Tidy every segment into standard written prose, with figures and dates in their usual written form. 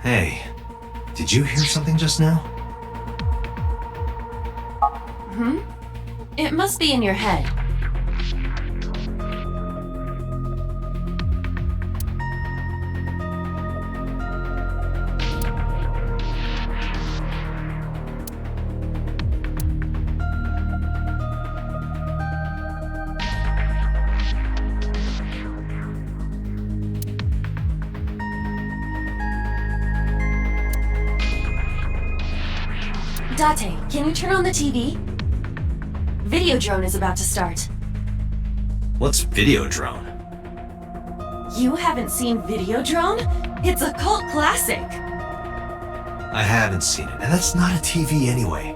Hey, did you hear something just now? It must be in your head. Date, can you turn on the TV? Videodrone is about to start. What's Videodrone? You haven't seen Videodrone? It's a cult classic. I haven't seen it, and that's not a TV anyway.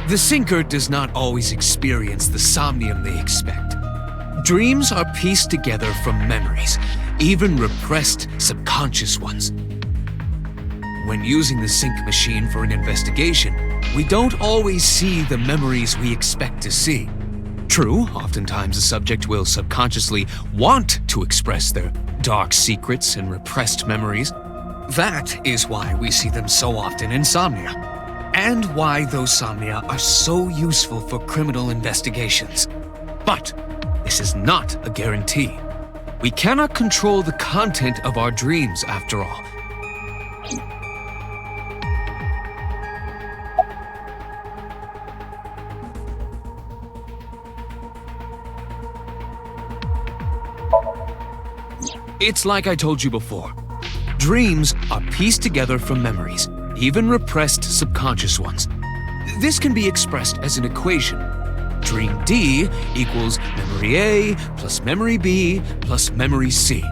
The Sinker does not always experience the somnium they expect. Dreams are pieced together from memories, even repressed subconscious ones. When using the sync machine for an investigation, we don't always see the memories we expect to see. True, oftentimes a subject will subconsciously want to express their dark secrets and repressed memories. That is why we see them so often in Somnia, and why those Somnia are so useful for criminal investigations. But this is not a guarantee. We cannot control the content of our dreams, after all. It's like I told you before. Dreams are pieced together from memories, even repressed subconscious ones. This can be expressed as an equation. Dream D equals memory A plus memory B plus memory C.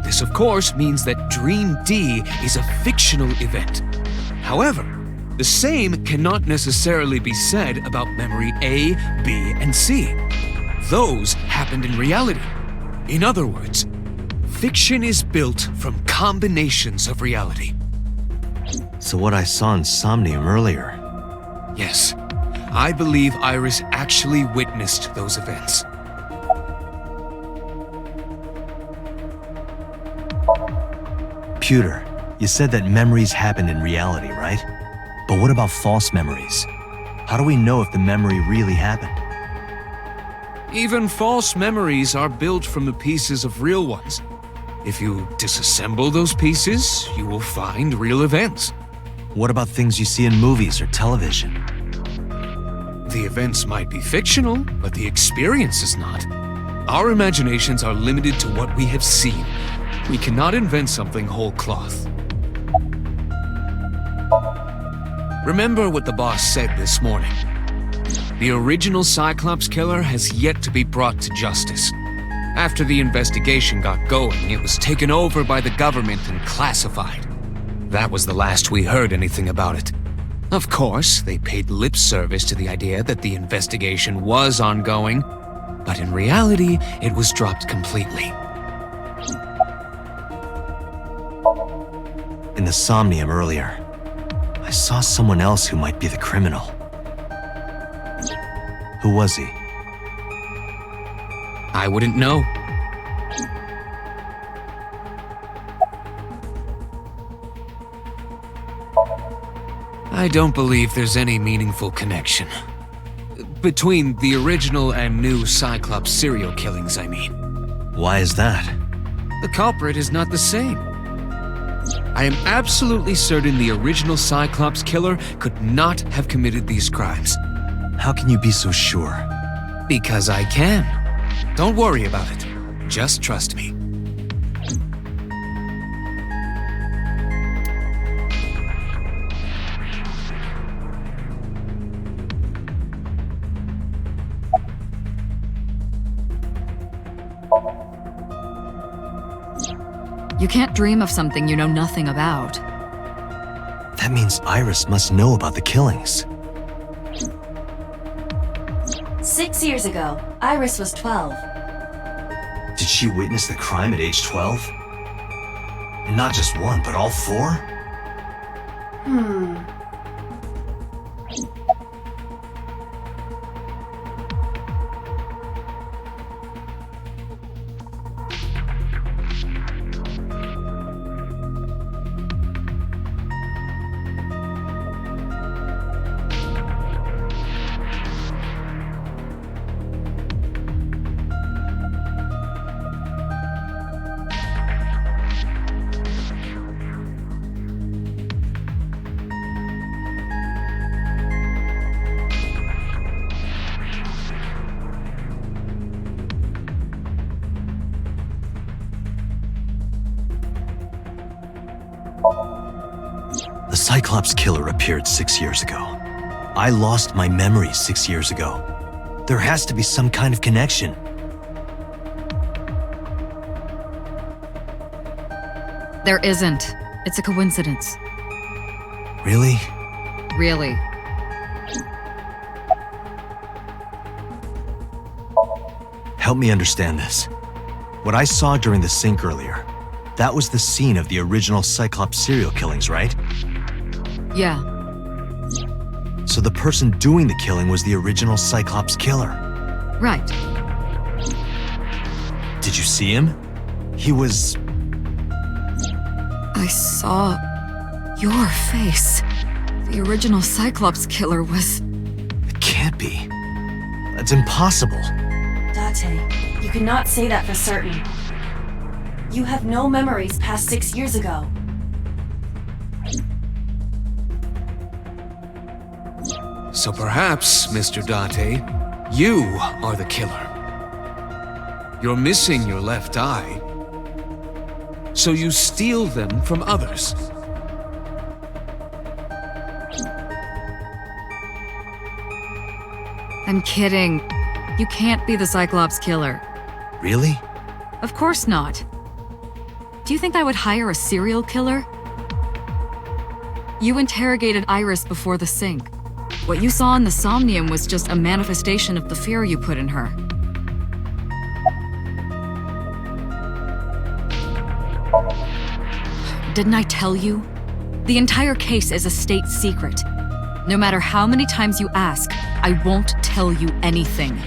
This, of course, means that Dream D is a fictional event. However, the same cannot necessarily be said about memory A, B, and C. Those happened in reality. In other words, fiction is built from combinations of reality. So what I saw in Somnium earlier. Yes, I believe Iris actually witnessed those events. Pewter, you said that memories happen in reality, right? But what about false memories? How do we know if the memory really happened? Even false memories are built from the pieces of real ones. If you disassemble those pieces, you will find real events. What about things you see in movies or television? The events might be fictional, but the experience is not. Our imaginations are limited to what we have seen. We cannot invent something whole cloth. Remember what the boss said this morning. The original Cyclops killer has yet to be brought to justice. After the investigation got going, it was taken over by the government and classified. That was the last we heard anything about it. Of course, they paid lip service to the idea that the investigation was ongoing, but in reality, it was dropped completely. In the Somnium earlier, I saw someone else who might be the criminal. Who was he? I wouldn't know. I don't believe there's any meaningful connection. Between the original and new Cyclops serial killings, I mean. Why is that? The culprit is not the same. I am absolutely certain the original Cyclops killer could not have committed these crimes. How can you be so sure? Because I can. Don't worry about it. Just trust me. You can't dream of something you know nothing about. That means Iris must know about the killings. 6 years ago, Iris was 12. Did she witness the crime at age 12? And not just one, but all four? The Cyclops killer appeared 6 years ago. I lost my memory 6 years ago. There has to be some kind of connection. There isn't. It's a coincidence. Really? Really. Help me understand this. What I saw during the sink earlier, that was the scene of the original Cyclops serial killings, right? Yeah. So the person doing the killing was the original Cyclops killer. Right. Did you see him? He was... I saw your face. The original Cyclops killer was... It can't be. That's impossible. Date, you cannot say that for certain. You have no memories past 6 years ago. So perhaps, Mr. Date, you are the killer. You're missing your left eye, so you steal them from others. I'm kidding. You can't be the Cyclops killer. Really? Of course not. Do you think I would hire a serial killer? You interrogated Iris before the sink. What you saw in the Somnium was just a manifestation of the fear you put in her. Didn't I tell you? The entire case is a state secret. No matter how many times you ask, I won't tell you anything.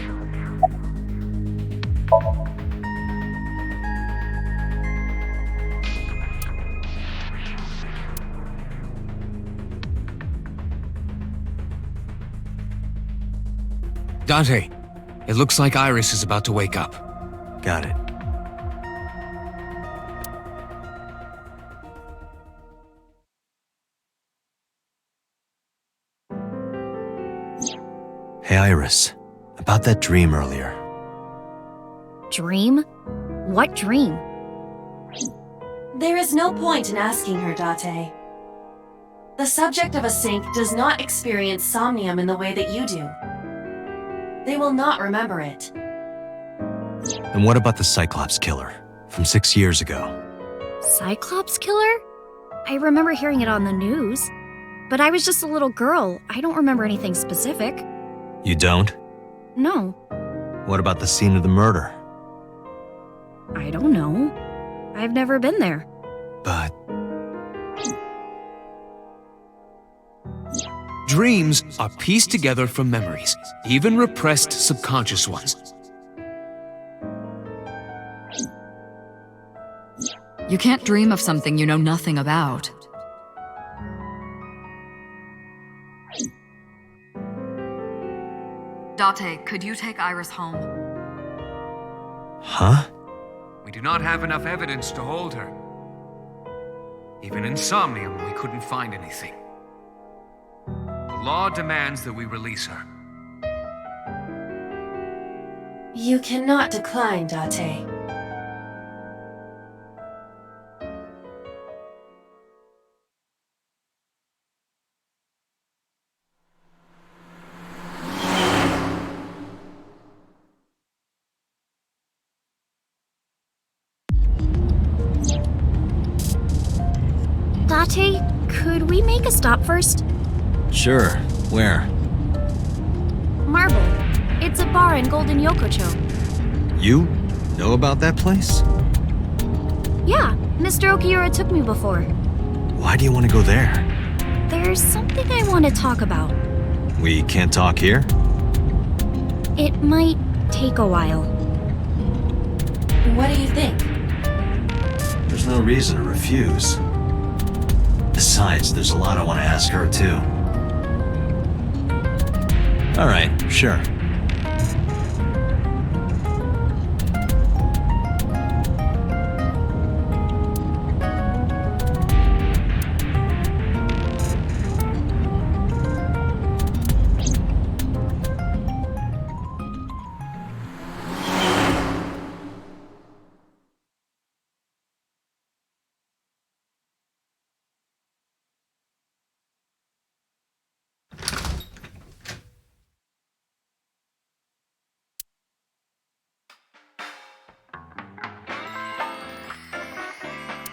Dante, it looks like Iris is about to wake up. Got it. Hey, Iris. About that dream earlier. Dream? What dream? There is no point in asking her, Date. The subject of a sink does not experience somnium in the way that you do. They will not remember it. And what about the Cyclops killer from 6 years ago? Cyclops killer? I remember hearing it on the news. But I was just a little girl. I don't remember anything specific. You don't? No, What about the scene of the murder? I don't know. I've never been there. But Dreams are pieced together from memories, even repressed subconscious ones. You can't dream of something you know nothing about. Date, could you take Iris home? Huh? We do not have enough evidence to hold her. Even in Somnium, we couldn't find anything. The law demands that we release her. You cannot decline, Date. Date, could we make a stop first? Sure. Where? Marble. It's a bar in Golden Yokocho. You know about that place? Yeah, Mr. Okiura took me before. Why do you want to go there? There's something I want to talk about. We can't talk here? It might take a while. What do you think? There's no reason to refuse. Besides, there's a lot I want to ask her, too. All right, sure.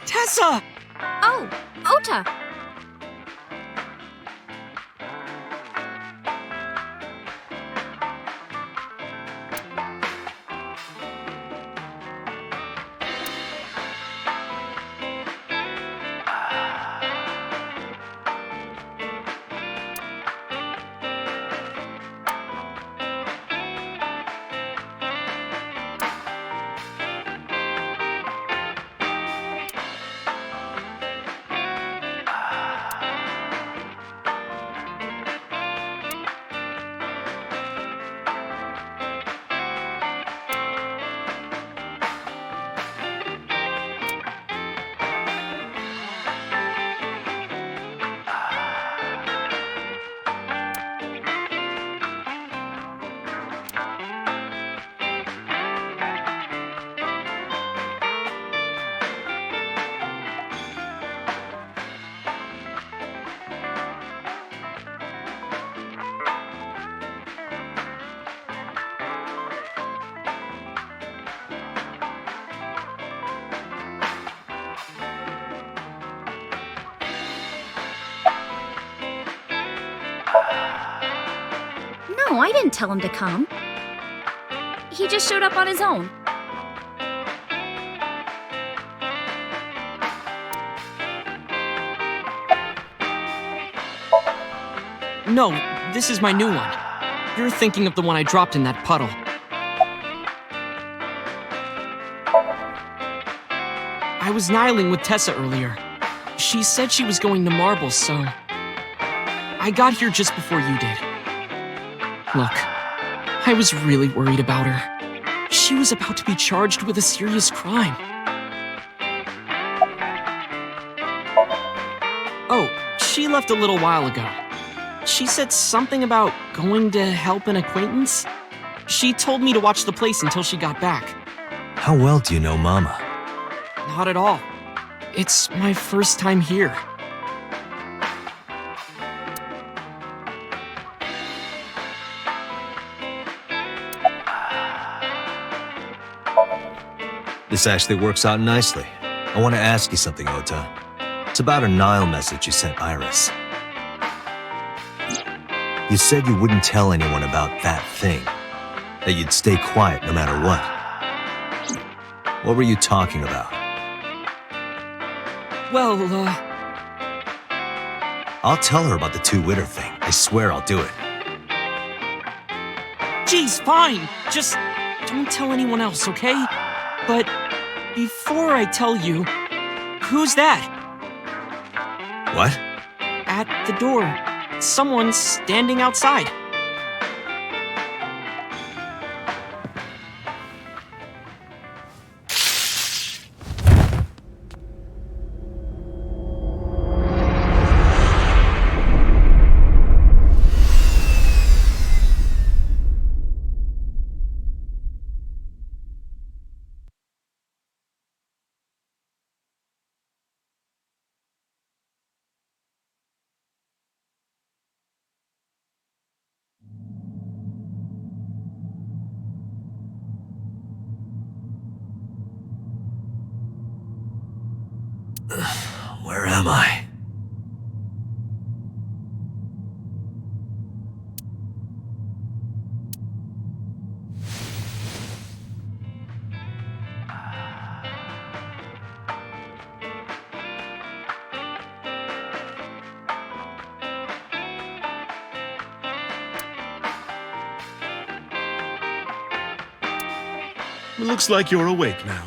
Tessa! Oh, Ota! No, I didn't tell him to come. He just showed up on his own. No, this is my new one. You're thinking of the one I dropped in that puddle. I was nihiling with Tessa earlier. She said she was going to Marble, so... I got here just before you did. Look, I was really worried about her. She was about to be charged with a serious crime. Oh, she left a little while ago. She said something about going to help an acquaintance. She told me to watch the place until she got back. How well do you know Mama? Not at all. It's my first time here. This actually works out nicely. I want to ask you something, Ota. It's about a Nile message you sent Iris. You said you wouldn't tell anyone about that thing. That you'd stay quiet no matter what. What were you talking about? Well, I'll tell her about the two-witter thing. I swear I'll do it. geez, fine. Just don't tell anyone else, okay? But before I tell you, who's that? What? At the door. Someone's standing outside. Where am I? It looks like you're awake now.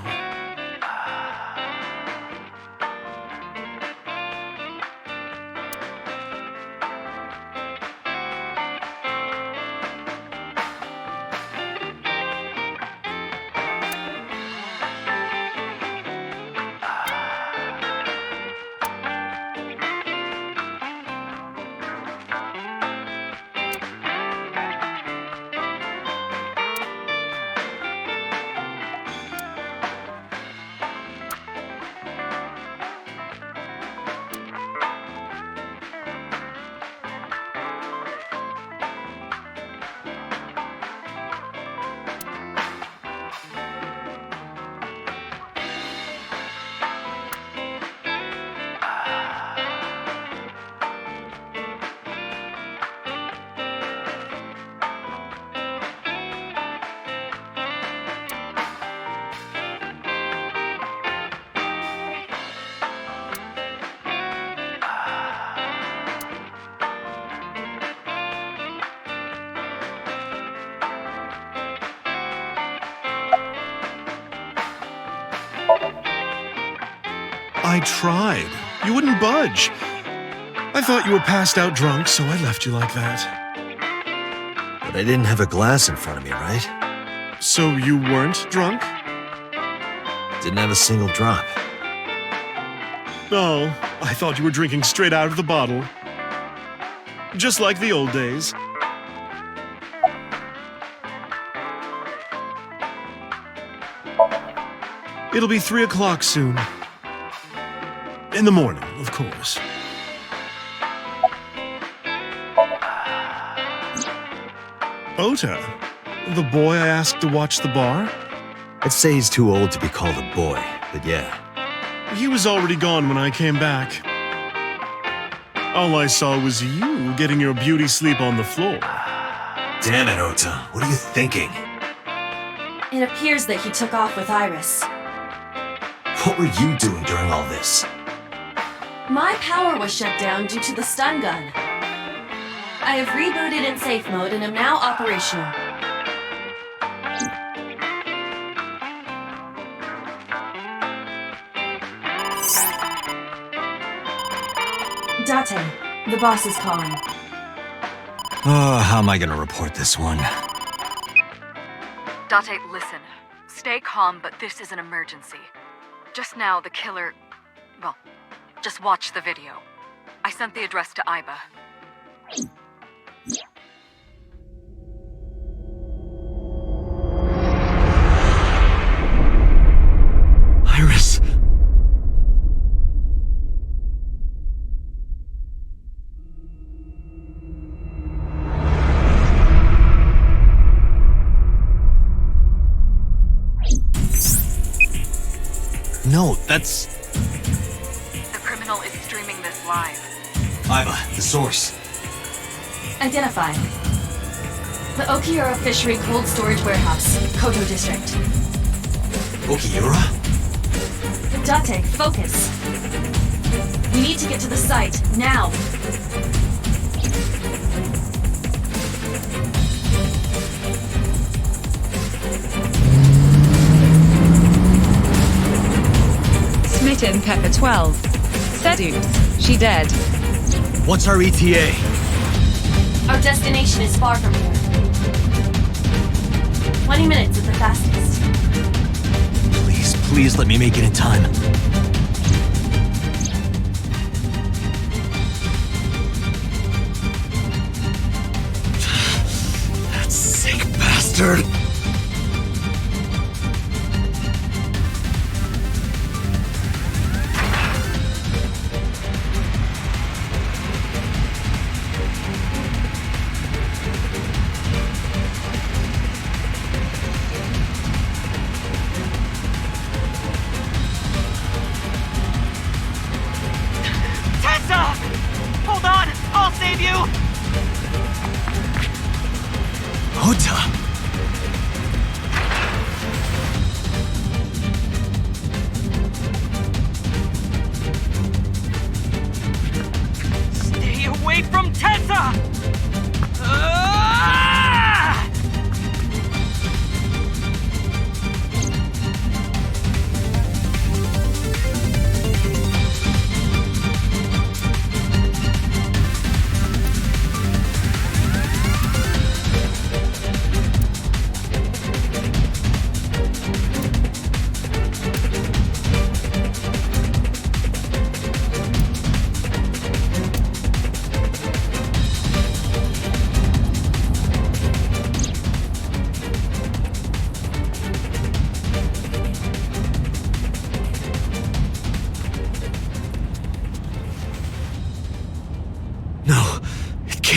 I tried. You wouldn't budge. I thought you were passed out drunk, so I left you like that. But I didn't have a glass in front of me, right? So you weren't drunk? Didn't have a single drop. Oh, I thought you were drinking straight out of the bottle. Just like the old days. It'll be 3 o'clock soon. In the morning, of course. Ota, the boy I asked to watch the bar? I'd say he's too old to be called a boy, but yeah. He was already gone when I came back. All I saw was you getting your beauty sleep on the floor. Damn it, Ota. What are you thinking? It appears that he took off with Iris. What were you doing during all this? My power was shut down due to the stun gun. I have rebooted in safe mode and am now operational. Date, the boss is calling. Oh, how am I gonna report this one? Date, listen. Stay calm, but this is an emergency. Just now, the killer... Well, just watch the video. I sent the address to Iba. Iris! No, that's... The criminal is streaming this live. Iba, the source. Identified. The Okiura Fishery Cold Storage Warehouse, Koto District. Okiura? Date, focus. We need to get to the site, now. Smitten Pepper 12. Seduce. She dead. What's our ETA? Our destination is far from here. 20 minutes at the fastest. Please let me make it in time. That sick bastard! Hold on! I'll save you! Ota! Stay away from Tessa!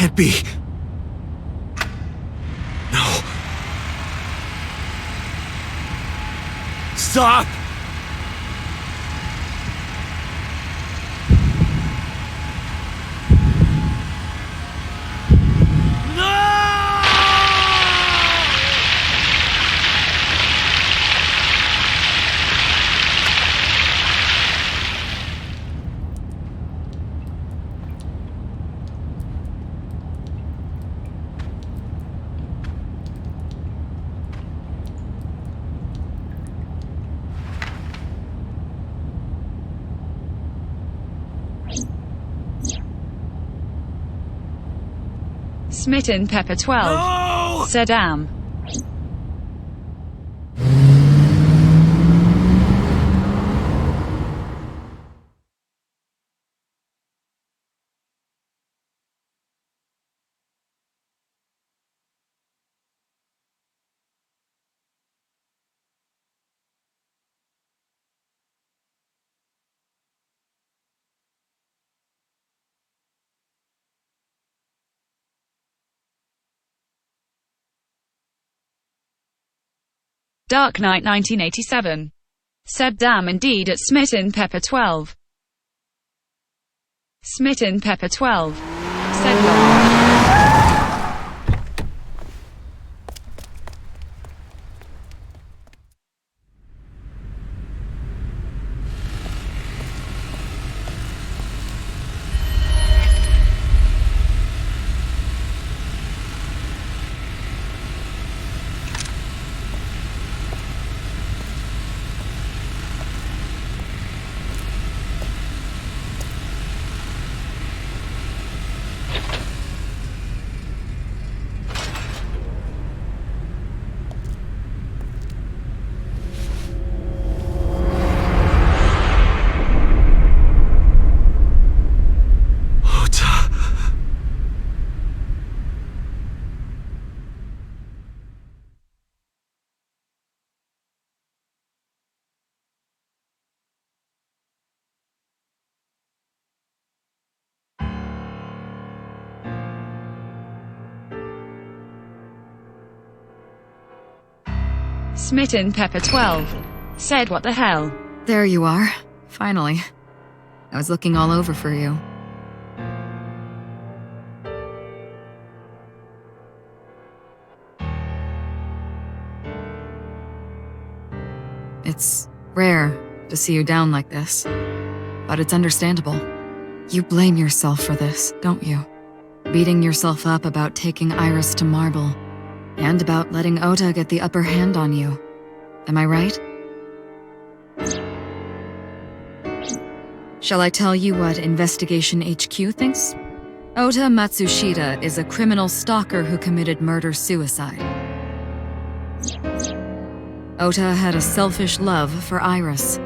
can't be. No. Stop! Smitten Pepper 12. No! Saddam. Dark Knight 1987. Saddam indeed at Smitten Pepper 12. Smitten Pepper 12. Said Smitten Pepper 12. Said what the hell? There you are. Finally. I was looking all over for you. It's rare to see you down like this, but it's understandable. You blame yourself for this, don't you? Beating yourself up about taking Iris to Marble, and about letting Ota get the upper hand on you. Am I right? Shall I tell you what Investigation HQ thinks? Ota Matsushita is a criminal stalker who committed murder-suicide. Ota had a selfish love for Iris.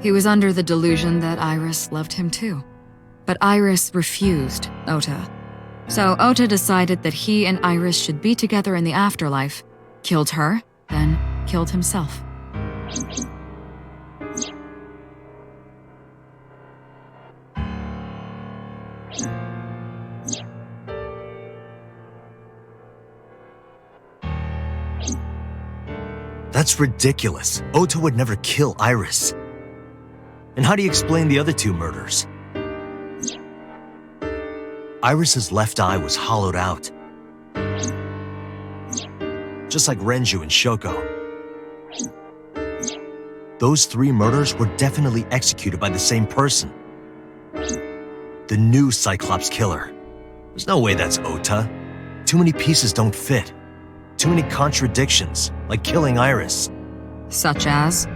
He was under the delusion that Iris loved him too. But Iris refused Ota. So Ota decided that he and Iris should be together in the afterlife, killed her, then killed himself. That's ridiculous. Ota would never kill Iris. And how do you explain the other two murders? Iris's left eye was hollowed out. Just like Renju and Shoko. Those three murders were definitely executed by the same person. The new Cyclops killer. There's no way that's Ota. Too many pieces don't fit. Too many contradictions, like killing Iris. Such as?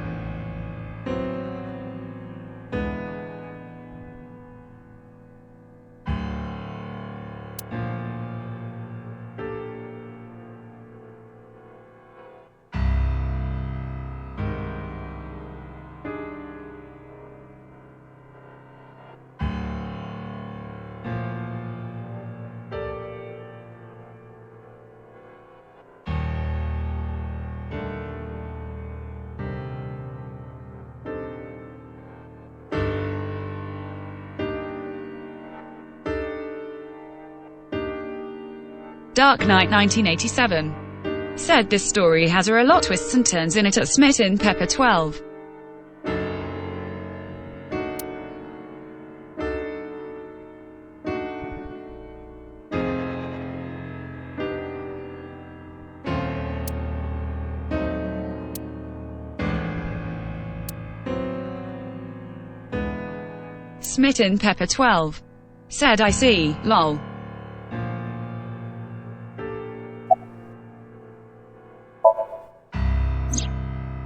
Dark Knight 1987. Said this story has a lot of twists and turns in it at Smitten Pepper 12. Smitten Pepper 12. Said I see, lol.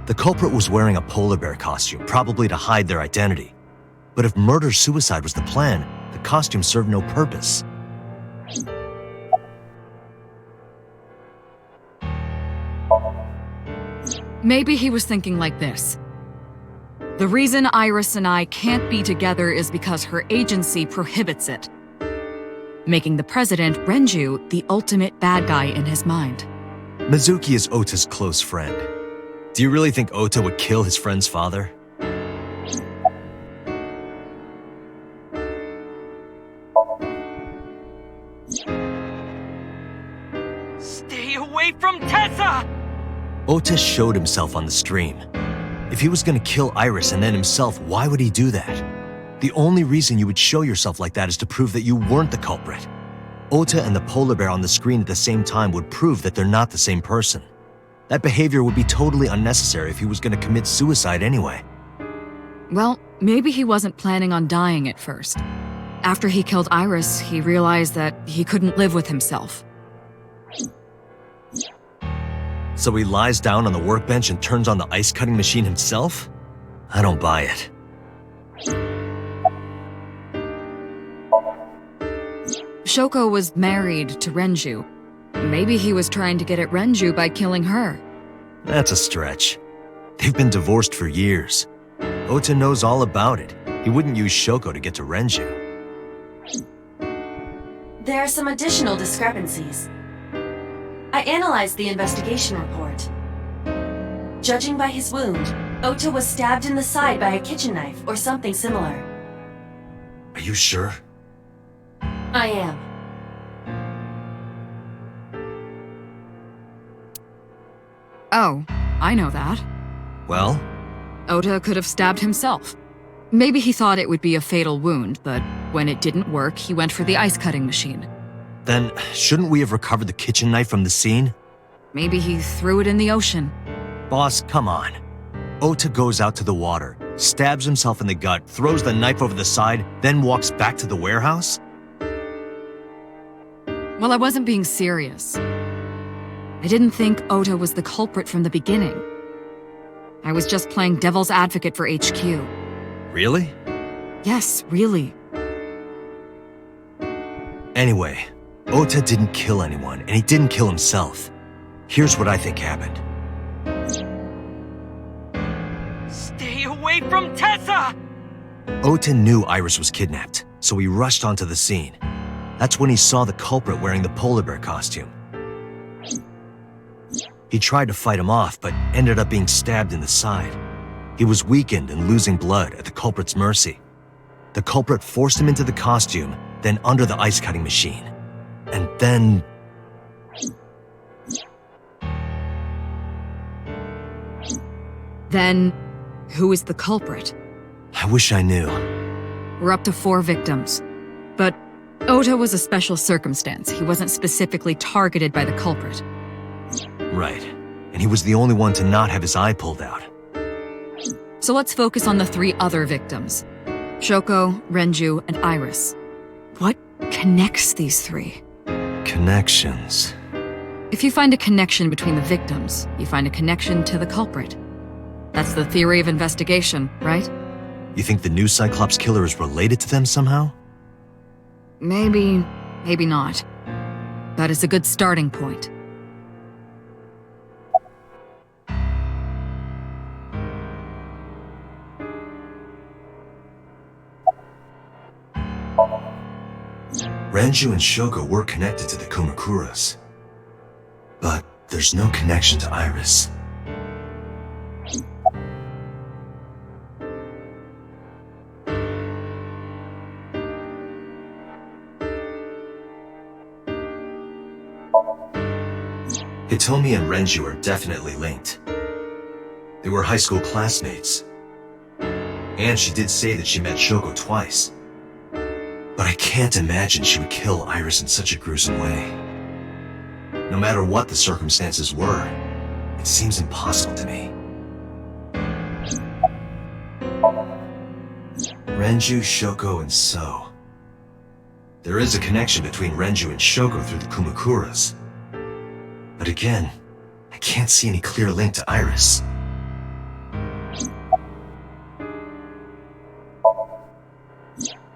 The culprit was wearing a polar bear costume, probably to hide their identity. But if murder-suicide was the plan, the costume served no purpose. Maybe he was thinking like this. The reason Iris and I can't be together is because her agency prohibits it, making the president, Renju, the ultimate bad guy in his mind. Mizuki is Ota's close friend. Do you really think Ota would kill his friend's father? Stay away from Tessa! Ota showed himself on the stream. If he was gonna kill Iris and then himself, why would he do that? The only reason you would show yourself like that is to prove that you weren't the culprit. Ota and the polar bear on the screen at the same time would prove that they're not the same person. That behavior would be totally unnecessary if he was gonna commit suicide anyway. Well, maybe he wasn't planning on dying at first. After he killed Iris, he realized that he couldn't live with himself. So he lies down on the workbench and turns on the ice cutting machine himself? I don't buy it. Shoko was married to Renju. Maybe he was trying to get at Renju by killing her. That's a stretch. They've been divorced for years. Ota knows all about it. He wouldn't use Shoko to get to Renju. There are some additional discrepancies. I analyzed the investigation report. Judging by his wound, Ota was stabbed in the side by a kitchen knife or something similar. Are you sure? I am. Oh, I know that. Well? Ota could have stabbed himself. Maybe he thought it would be a fatal wound, but when it didn't work, he went for the ice cutting machine. Then, shouldn't we have recovered the kitchen knife from the scene? Maybe he threw it in the ocean. Boss, come on. Ota goes out to the water, stabs himself in the gut, throws the knife over the side, then walks back to the warehouse? Well, I wasn't being serious. I didn't think Ota was the culprit from the beginning. I was just playing devil's advocate for HQ. Really? Yes, really. Anyway, Ota didn't kill anyone, and he didn't kill himself. Here's what I think happened. Stay away from Tessa! Ota knew Iris was kidnapped, so he rushed onto the scene. That's when he saw the culprit wearing the polar bear costume. He tried to fight him off, but ended up being stabbed in the side. He was weakened and losing blood at the culprit's mercy. The culprit forced him into the costume, then under the ice cutting machine. And then... Then, who is the culprit? I wish I knew. We're up to 4 victims. But Ota was a special circumstance. He wasn't specifically targeted by the culprit. Right. And he was the only one to not have his eye pulled out. So let's focus on the 3 other victims. Shoko, Renju, and Iris. What connects these 3? Connections. If you find a connection between the victims, you find a connection to the culprit. That's the theory of investigation, right? You think the new Cyclops killer is related to them somehow? Maybe, maybe not. But it's a good starting point. Renju and Shoko were connected to the Kumakuras. But there's no connection to Iris. Hitomi and Renju are definitely linked. They were high school classmates. And she did say that she met Shoko twice. But I can't imagine she would kill Iris in such a gruesome way. No matter what the circumstances were, it seems impossible to me. Renju, Shoko, and So. There is a connection between Renju and Shoko through the Kumakuras. But again, I can't see any clear link to Iris.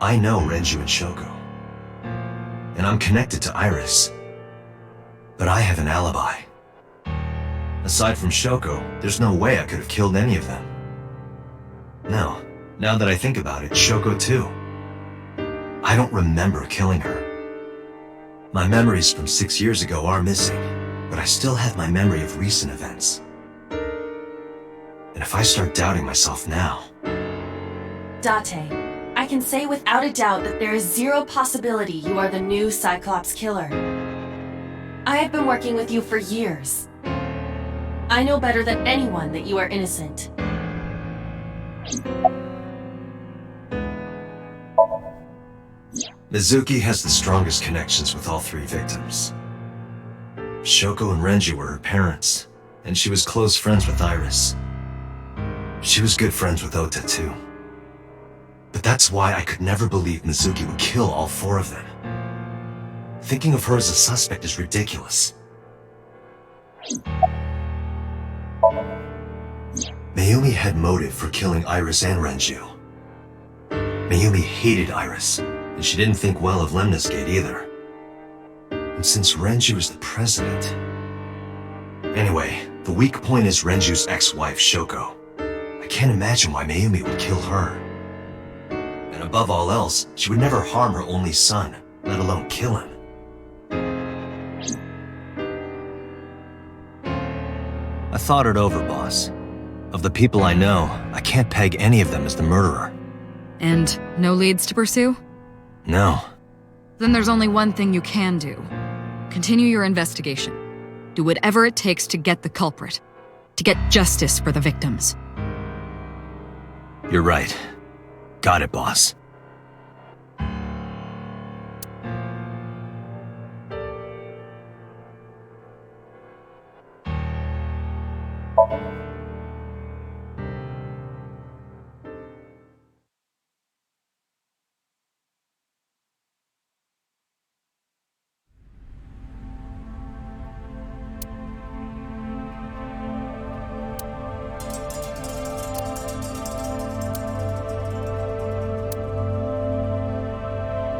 I know Renju and Shoko. And I'm connected to Iris. But I have an alibi. Aside from Shoko, there's no way I could have killed any of them. No, now that I think about it, Shoko too. I don't remember killing her. My memories from 6 years ago are missing, but I still have my memory of recent events. And if I start doubting myself now... Date, I can say without a doubt that there is zero possibility you are the new Cyclops killer. I have been working with you for years. I know better than anyone that you are innocent. Mizuki has the strongest connections with all 3 victims. Shoko and Renju were her parents, and she was close friends with Iris. She was good friends with Ota too. But that's why I could never believe Mizuki would kill all 4 of them. Thinking of her as a suspect is ridiculous. Mayumi had motive for killing Iris and Renju. Mayumi hated Iris, and she didn't think well of Lemniscate either. And since Renju is the president... Anyway, the weak point is Renju's ex-wife, Shoko. I can't imagine why Mayumi would kill her. And above all else, she would never harm her only son, let alone kill him. I thought it over, boss. Of the people I know, I can't peg any of them as the murderer. And no leads to pursue? No. Then there's only one thing you can do. Continue your investigation. Do whatever it takes to get the culprit. To get justice for the victims. You're right. Got it, boss.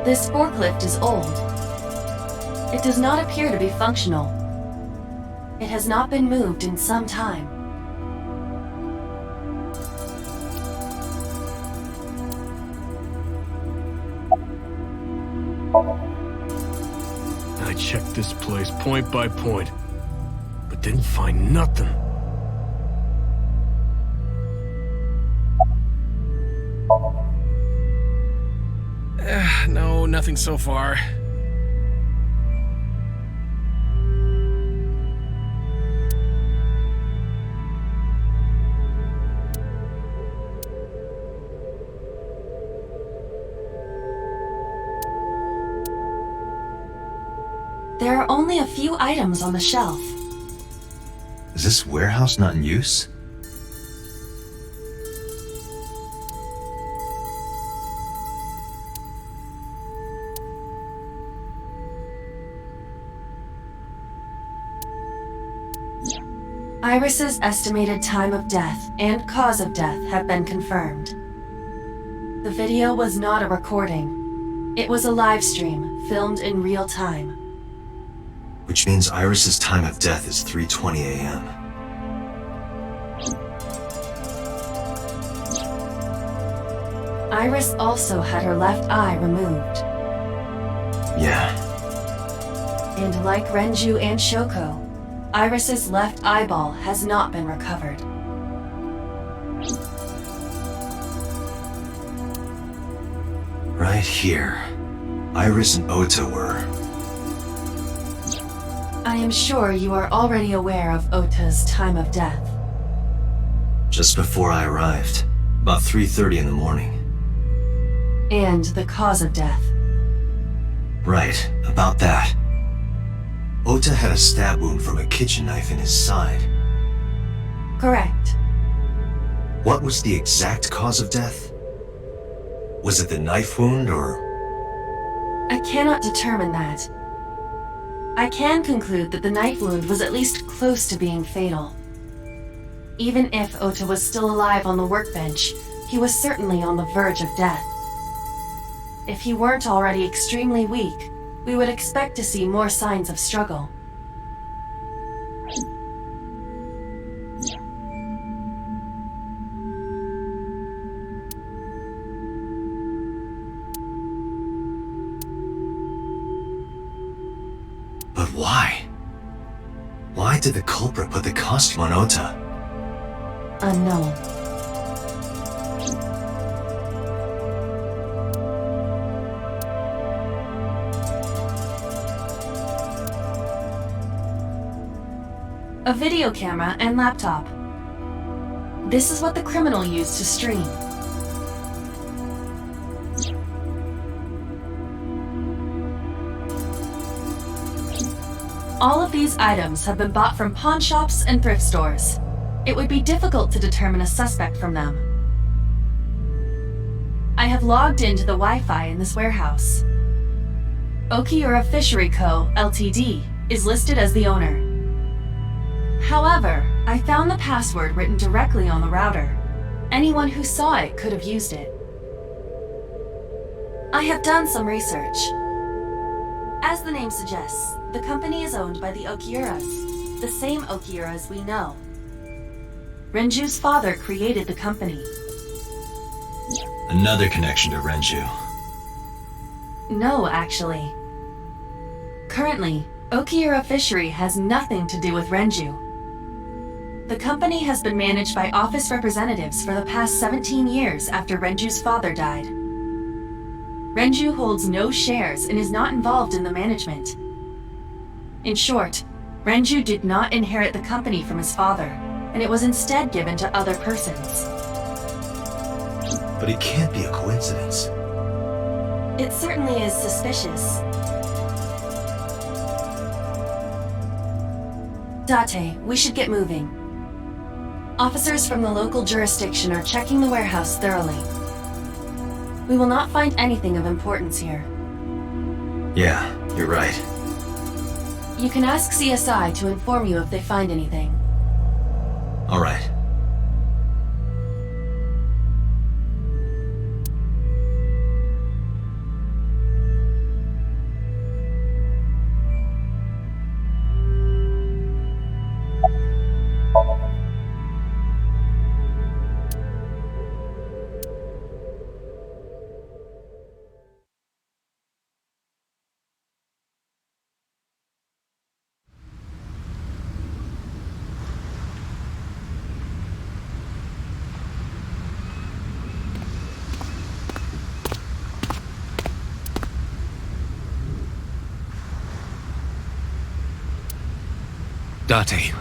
This forklift is old. It does not appear to be functional. It has not been moved in some time. I checked this place point by point, but didn't find nothing. No, nothing so far. There are only a few items on the shelf. Is this warehouse not in use? Iris's estimated time of death and cause of death have been confirmed. The video was not a recording. It was a live stream filmed in real time. Which means Iris's time of death is 3:20 a.m. Iris also had her left eye removed. Yeah. And like Renju and Shoko, Iris's left eyeball has not been recovered. Right here. Iris and Ota were... I am sure you are already aware of Ota's time of death. Just before I arrived, about 3:30 in the morning. And the cause of death. Right, about that. Ota had a stab wound from a kitchen knife in his side. Correct. What was the exact cause of death? Was it the knife wound, or...? I cannot determine that. I can conclude that the knife wound was at least close to being fatal. Even if Ota was still alive on the workbench, he was certainly on the verge of death. If he weren't already extremely weak, we would expect to see more signs of struggle. But why? Why did the culprit put the costume on Ota? Unknown. A video camera and laptop. This is what the criminal used to stream. All of these items have been bought from pawn shops and thrift stores. It would be difficult to determine a suspect from them. I have logged into the Wi-Fi in this warehouse. Okiura Fishery Co., Ltd. is listed as the owner. However, I found the password written directly on the router. Anyone who saw it could have used it. I have done some research. As the name suggests, the company is owned by the Okiuras, the same Okiuras we know. Renju's father created the company. Another connection to Renju. No, actually. Currently, Okiura Fishery has nothing to do with Renju. The company has been managed by office representatives for the past 17 years after Renju's father died. Renju holds no shares and is not involved in the management. In short, Renju did not inherit the company from his father, and it was instead given to other persons. But it can't be a coincidence. It certainly is suspicious. Date, we should get moving. Officers from the local jurisdiction are checking the warehouse thoroughly. We will not find anything of importance here. Yeah, you're right. You can ask CSI to inform you if they find anything. All right. Date,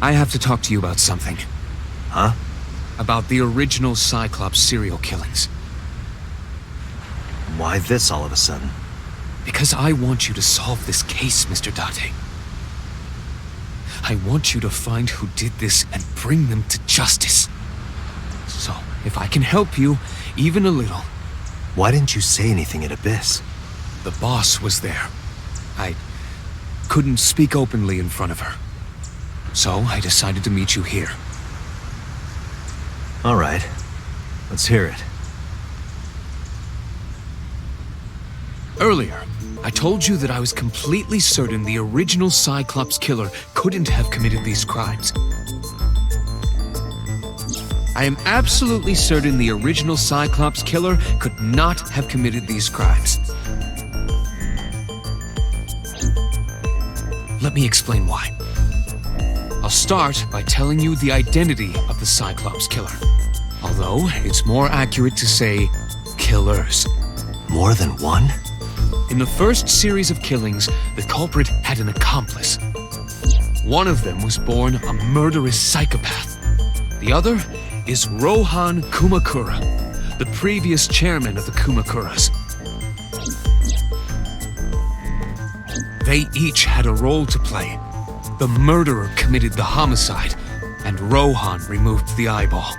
I have to talk to you about something. Huh? About the original Cyclops serial killings. Why this all of a sudden? Because I want you to solve this case, Mr. Date. I want you to find who did this and bring them to justice. So, if I can help you, even a little. Why didn't you say anything at Abyss? The boss was there. I couldn't speak openly in front of her. So I decided to meet you here. All right. Let's hear it. Earlier, I told you that I was completely certain the original Cyclops killer couldn't have committed these crimes. I am absolutely certain the original Cyclops killer could not have committed these crimes. Let me explain why. I'll start by telling you the identity of the Cyclops killer. Although, it's more accurate to say, killers. More than one? In the first series of killings, the culprit had an accomplice. One of them was born a murderous psychopath. The other is Rohan Kumakura, the previous chairman of the Kumakuras. They each had a role to play. The murderer committed the homicide, and Rohan removed the eyeball.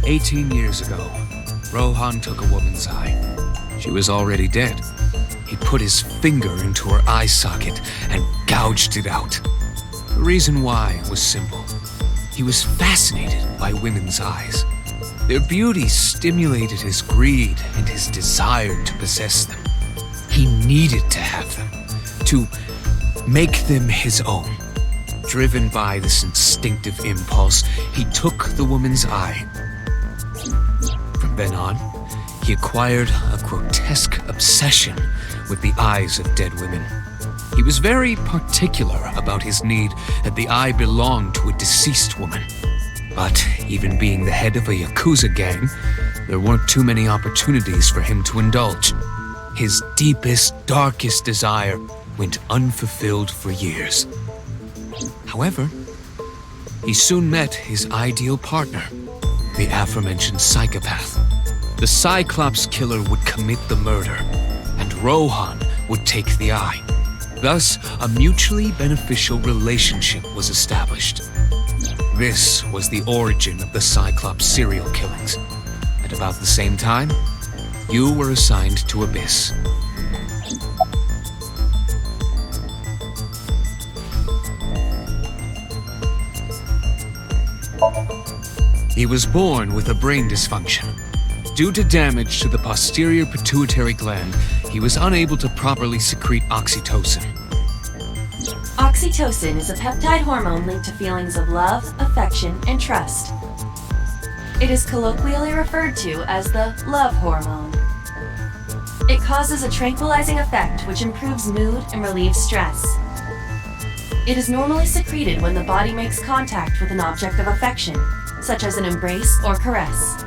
"18 years ago, Rohan took a woman's eye. She was already dead. He put his finger into her eye socket and gouged it out. The reason why was simple. He was fascinated by women's eyes. Their beauty stimulated his greed and his desire to possess them. He needed to have them, to make them his own. Driven by this instinctive impulse, he took the woman's eye. From then on, he acquired a grotesque obsession with the eyes of dead women. He was very particular about his need that the eye belonged to a deceased woman. But even being the head of a Yakuza gang, there weren't too many opportunities for him to indulge. His deepest, darkest desire went unfulfilled for years. However, he soon met his ideal partner, the aforementioned psychopath. The Cyclops killer would commit the murder, and Rohan would take the eye. Thus, a mutually beneficial relationship was established. This was the origin of the Cyclops serial killings. At about the same time, you were assigned to Abyss. He was born with a brain dysfunction. Due to damage to the posterior pituitary gland, he was unable to properly secrete oxytocin. Oxytocin is a peptide hormone linked to feelings of love, affection, and trust. It is colloquially referred to as the love hormone. It causes a tranquilizing effect which improves mood and relieves stress. It is normally secreted when the body makes contact with an object of affection, such as an embrace or caress.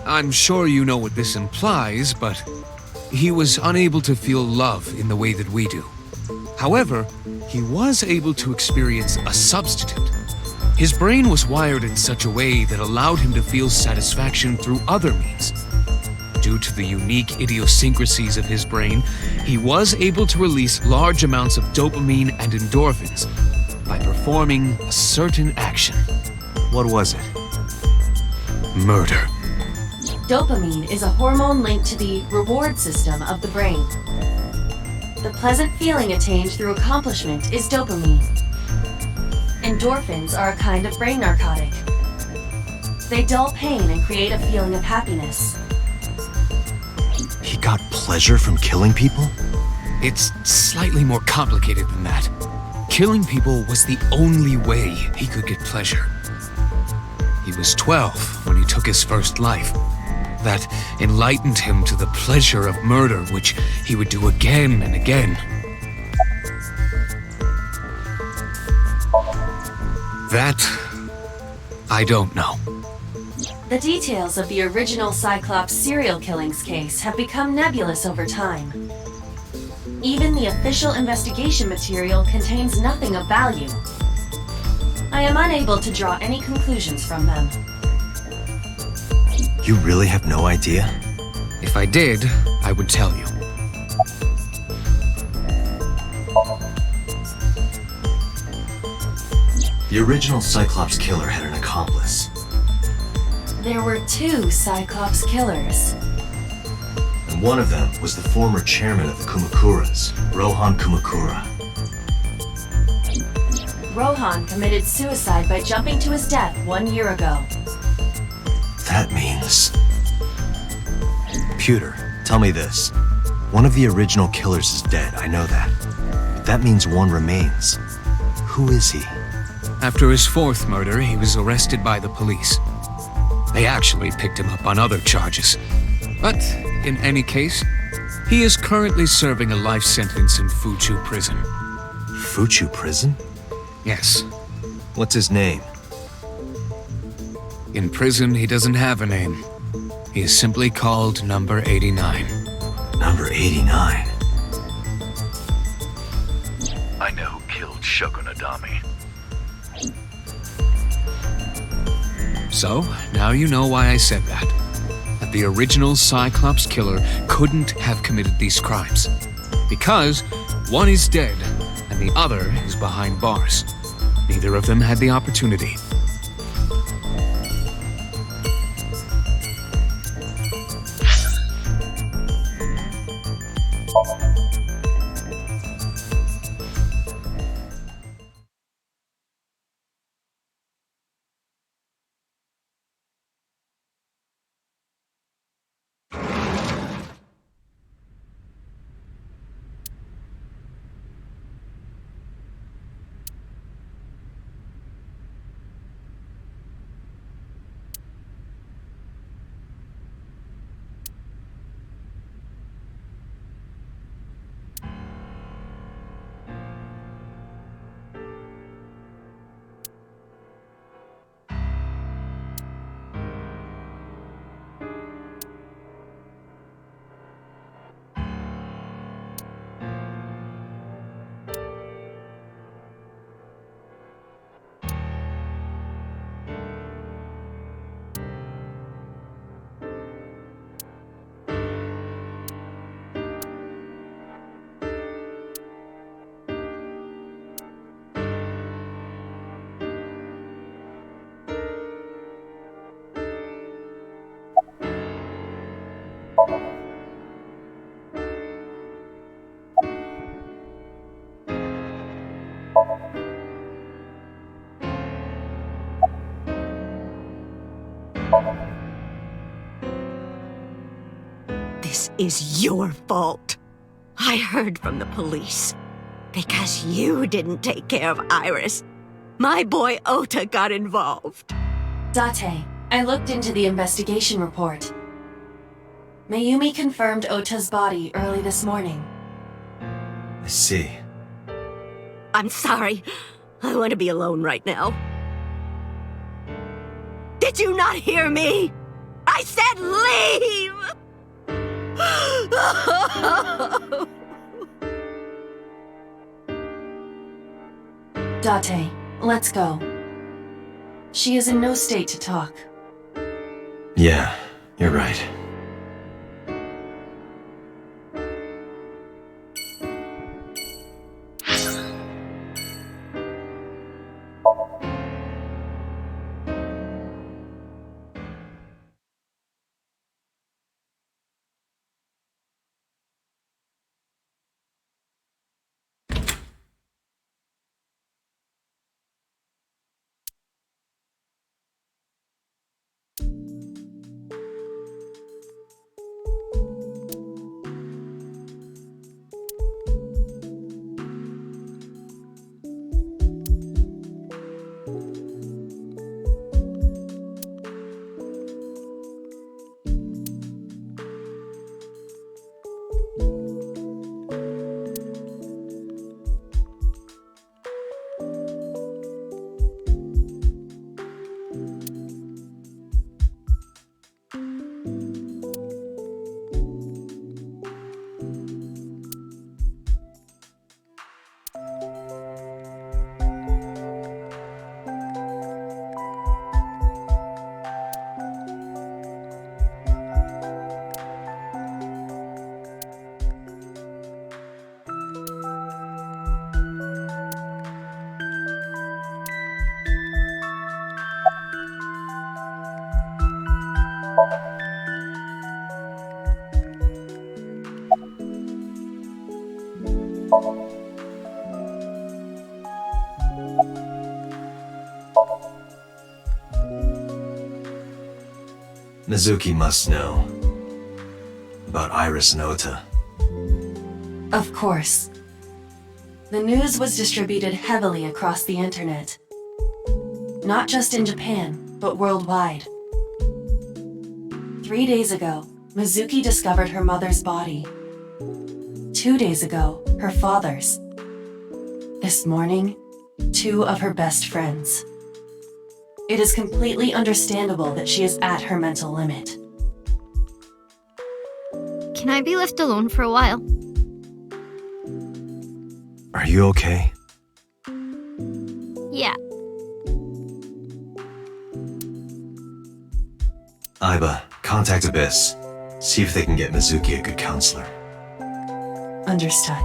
I'm sure you know what this implies, but he was unable to feel love in the way that we do. However, he was able to experience a substitute. His brain was wired in such a way that allowed him to feel satisfaction through other means. Due to the unique idiosyncrasies of his brain, he was able to release large amounts of dopamine and endorphins by performing a certain action. What was it? Murder. Dopamine is a hormone linked to the reward system of the brain. The pleasant feeling attained through accomplishment is dopamine. Endorphins are a kind of brain narcotic. They dull pain and create a feeling of happiness. He got pleasure from killing people? It's slightly more complicated than that. Killing people was the only way he could get pleasure. He was 12 when he took his first life. That enlightened him to the pleasure of murder, which he would do again and again. That, I don't know. The details of the original Cyclops serial killings case have become nebulous over time. Even the official investigation material contains nothing of value. I am unable to draw any conclusions from them. You really have no idea? If I did, I would tell you. The original Cyclops killer had an accomplice. There were 2 Cyclops killers. And one of them was the former chairman of the Kumakuras, Rohan Kumakura. Rohan committed suicide by jumping to his death 1 year ago. That means... Pewter, tell me this. One of the original killers is dead, I know that. But that means one remains. Who is he? After his fourth murder, he was arrested by the police. They actually picked him up on other charges. But, in any case, he is currently serving a life sentence in Fuchu prison. Fuchu prison? Yes. What's his name? In prison, he doesn't have a name. He is simply called Number 89. Number 89? I know who killed Shogun Adami. So, now you know why I said that. That the original Cyclops killer couldn't have committed these crimes. Because one is dead, and the other is behind bars. Neither of them had the opportunity. This is your fault. I heard from the police. Because you didn't take care of Iris, my boy Ota got involved. Date, I looked into the investigation report. Mayumi confirmed Ota's body early this morning. I see. I'm sorry. I want to be alone right now. Did you not hear me? I said leave! Date, let's go. She is in no state to talk. Yeah, you're right. Mizuki must know about Iris and Ota. Of course. The news was distributed heavily across the internet. Not just in Japan, but worldwide. 3 days ago, Mizuki discovered her mother's body. 2 days ago, her father's. This morning, 2 of her best friends. It is completely understandable that she is at her mental limit. Can I be left alone for a while? Are you okay? Yeah. Aiba, contact Abyss. See if they can get Mizuki a good counselor. Understood.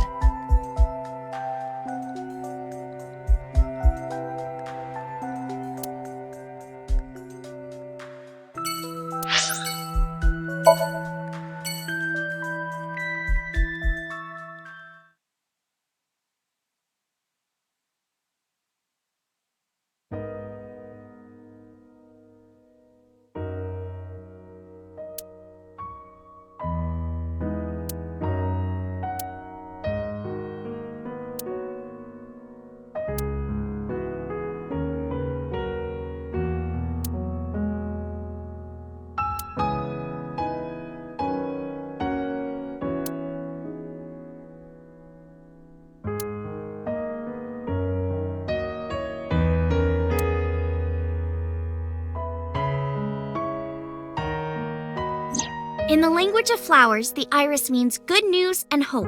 In the language of flowers, the iris means good news and hope.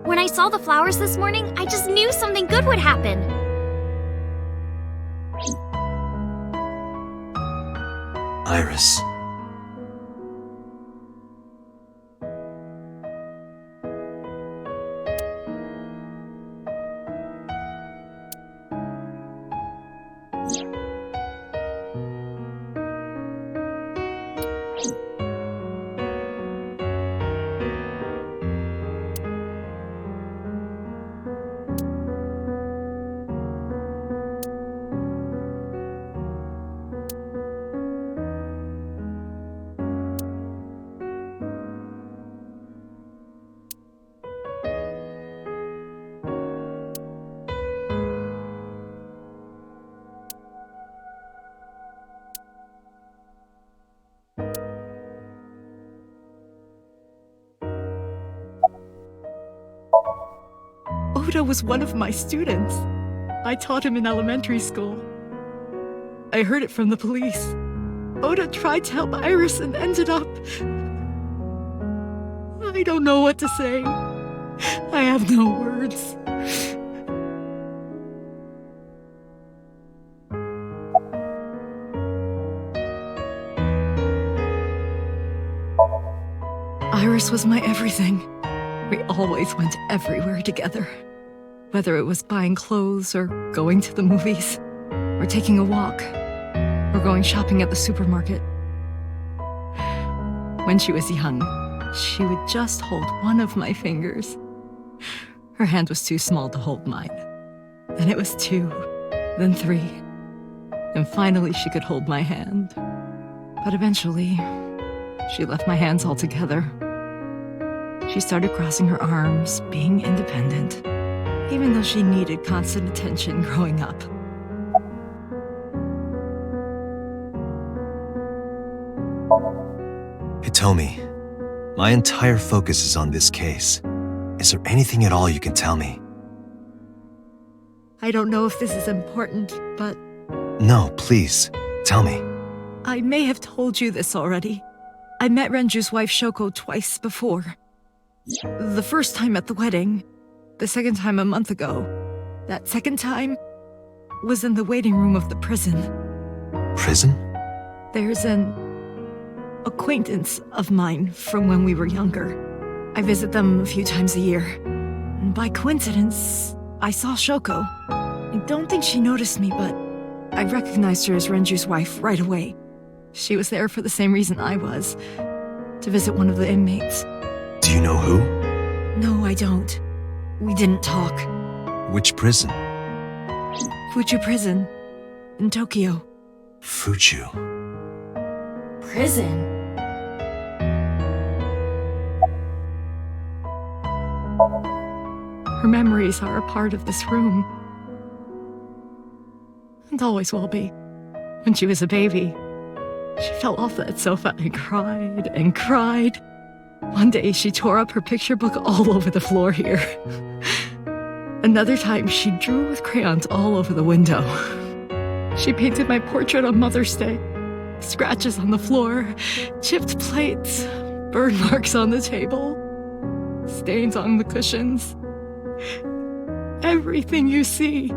When I saw the flowers this morning, I just knew something good would happen. Iris. Oda was one of my students. I taught him in elementary school. I heard it from the police. Oda tried to help Iris and ended up... I don't know what to say. I have no words. Iris was my everything. We always went everywhere together. Whether it was buying clothes or going to the movies, or taking a walk, or going shopping at the supermarket. When she was young, she would just hold one of my fingers. Her hand was too small to hold mine. Then it was 2, then 3, and finally she could hold my hand. But eventually, she left my hands altogether. She started crossing her arms, being independent, even though she needed constant attention growing up. Hitomi, my entire focus is on this case. Is there anything at all you can tell me? I don't know if this is important, but... No, please, tell me. I may have told you this already. I met Renju's wife Shoko twice before. The first time at the wedding, the second time a month ago. That second time was in the waiting room of the prison. Prison? There's an acquaintance of mine from when we were younger. I visit them a few times a year. And by coincidence, I saw Shoko. I don't think she noticed me, but I recognized her as Renju's wife right away. She was there for the same reason I was, to visit one of the inmates. Do you know who? No, I don't. We didn't talk. Which prison? Fuchu Prison, in Tokyo. Fuchu. Prison? Her memories are a part of this room. And always will be. When she was a baby, she fell off that sofa and cried and cried. One day she tore up her picture book all over the floor here. Another time she drew with crayons all over the window. She painted my portrait on Mother's Day. Scratches on the floor, chipped plates, burn marks on the table, stains on the cushions. Everything you see.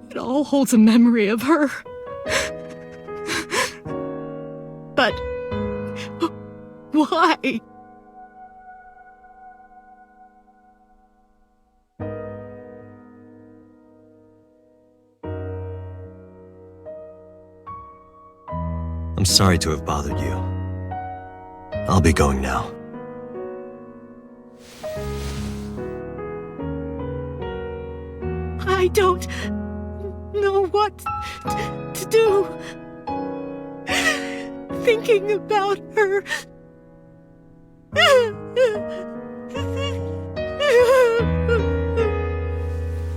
It all holds a memory of her. But why? I'm sorry to have bothered you. I'll be going now. I don't know what to do. Thinking about her.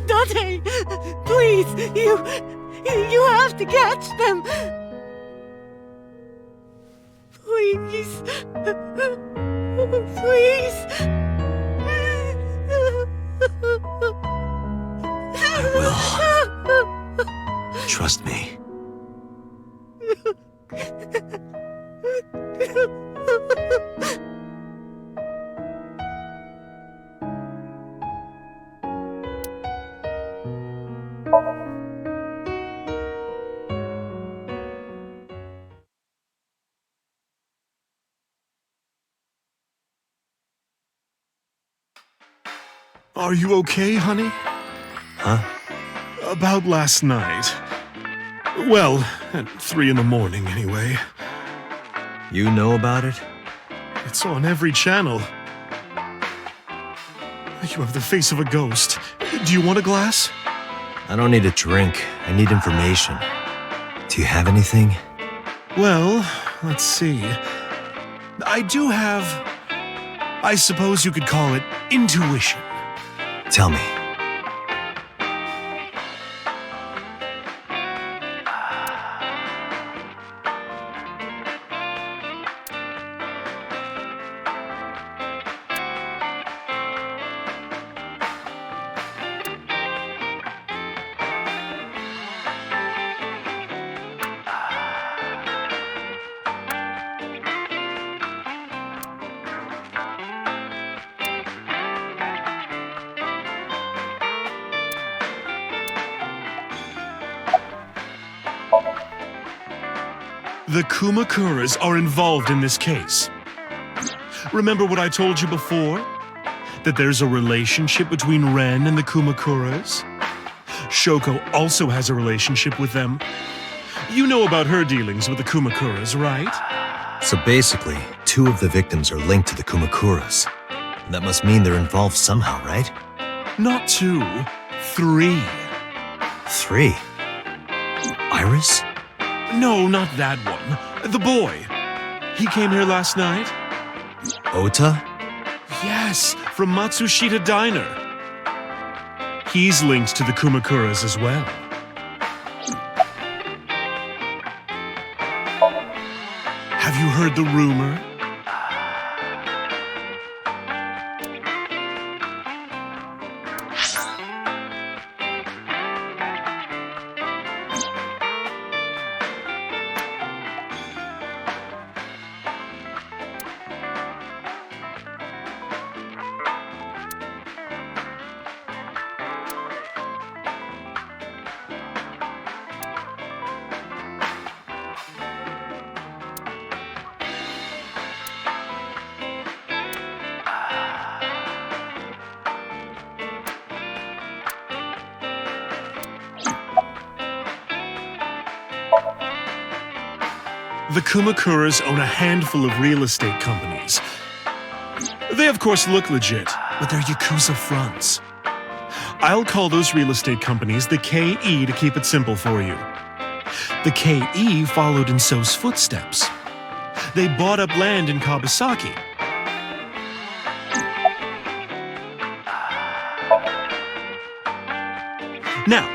Dante, please, you have to catch them. Please. Please. I will. Trust me. Are you okay, honey? Huh? About last night. Well, at 3 in the morning, anyway. You know about it? It's on every channel. You have the face of a ghost. Do you want a glass? I don't need a drink. I need information. Do you have anything? Well, let's see. I do have... I suppose you could call it intuition. Tell me. The Kumakuras are involved in this case. Remember what I told you before? That there's a relationship between Ren and the Kumakuras? Shoko also has a relationship with them. You know about her dealings with the Kumakuras, right? So basically, 2 of the victims are linked to the Kumakuras. That must mean they're involved somehow, right? Not 2, 3. 3? Iris? No, not that one. The boy. He came here last night. Ota? Yes, from Matsushita Diner. He's linked to the Kumakuras as well. Have you heard the rumor? The Kumakuras own a handful of real estate companies. They of course look legit, but they're Yakuza fronts. I'll call those real estate companies the KE to keep it simple for you. The KE followed in So's footsteps. They bought up land in Kawasaki. Now,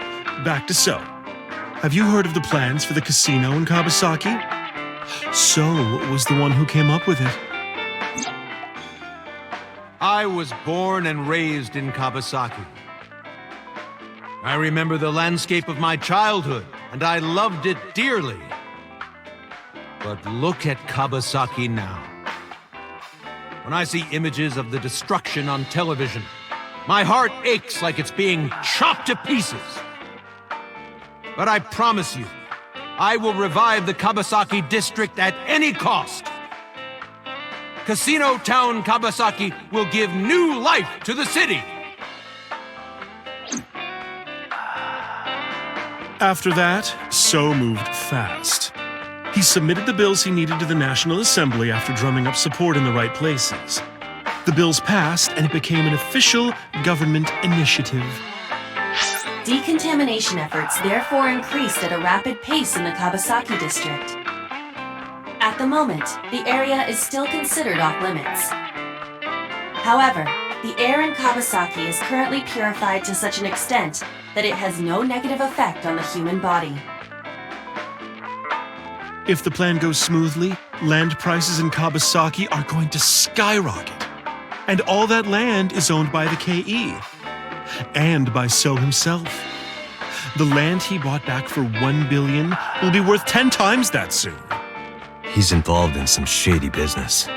back to So. Have you heard of the plans for the casino in Kabasaki? So was the one who came up with it. I was born and raised in Kabasaki. I remember the landscape of my childhood, and I loved it dearly. But look at Kabasaki now. When I see images of the destruction on television, my heart aches like it's being chopped to pieces. But I promise you, I will revive the Kabasaki district at any cost. Casino Town Kabasaki will give new life to the city. After that, So moved fast. He submitted the bills he needed to the National Assembly after drumming up support in the right places. The bills passed, and it became an official government initiative. Decontamination efforts therefore increased at a rapid pace in the Kabasaki district. At the moment, the area is still considered off-limits. However, the air in Kabasaki is currently purified to such an extent that it has no negative effect on the human body. If the plan goes smoothly, land prices in Kabasaki are going to skyrocket. And all that land is owned by the KE. And by So himself. The land he bought back for $1 billion will be worth 10 times that soon. He's involved in some shady business.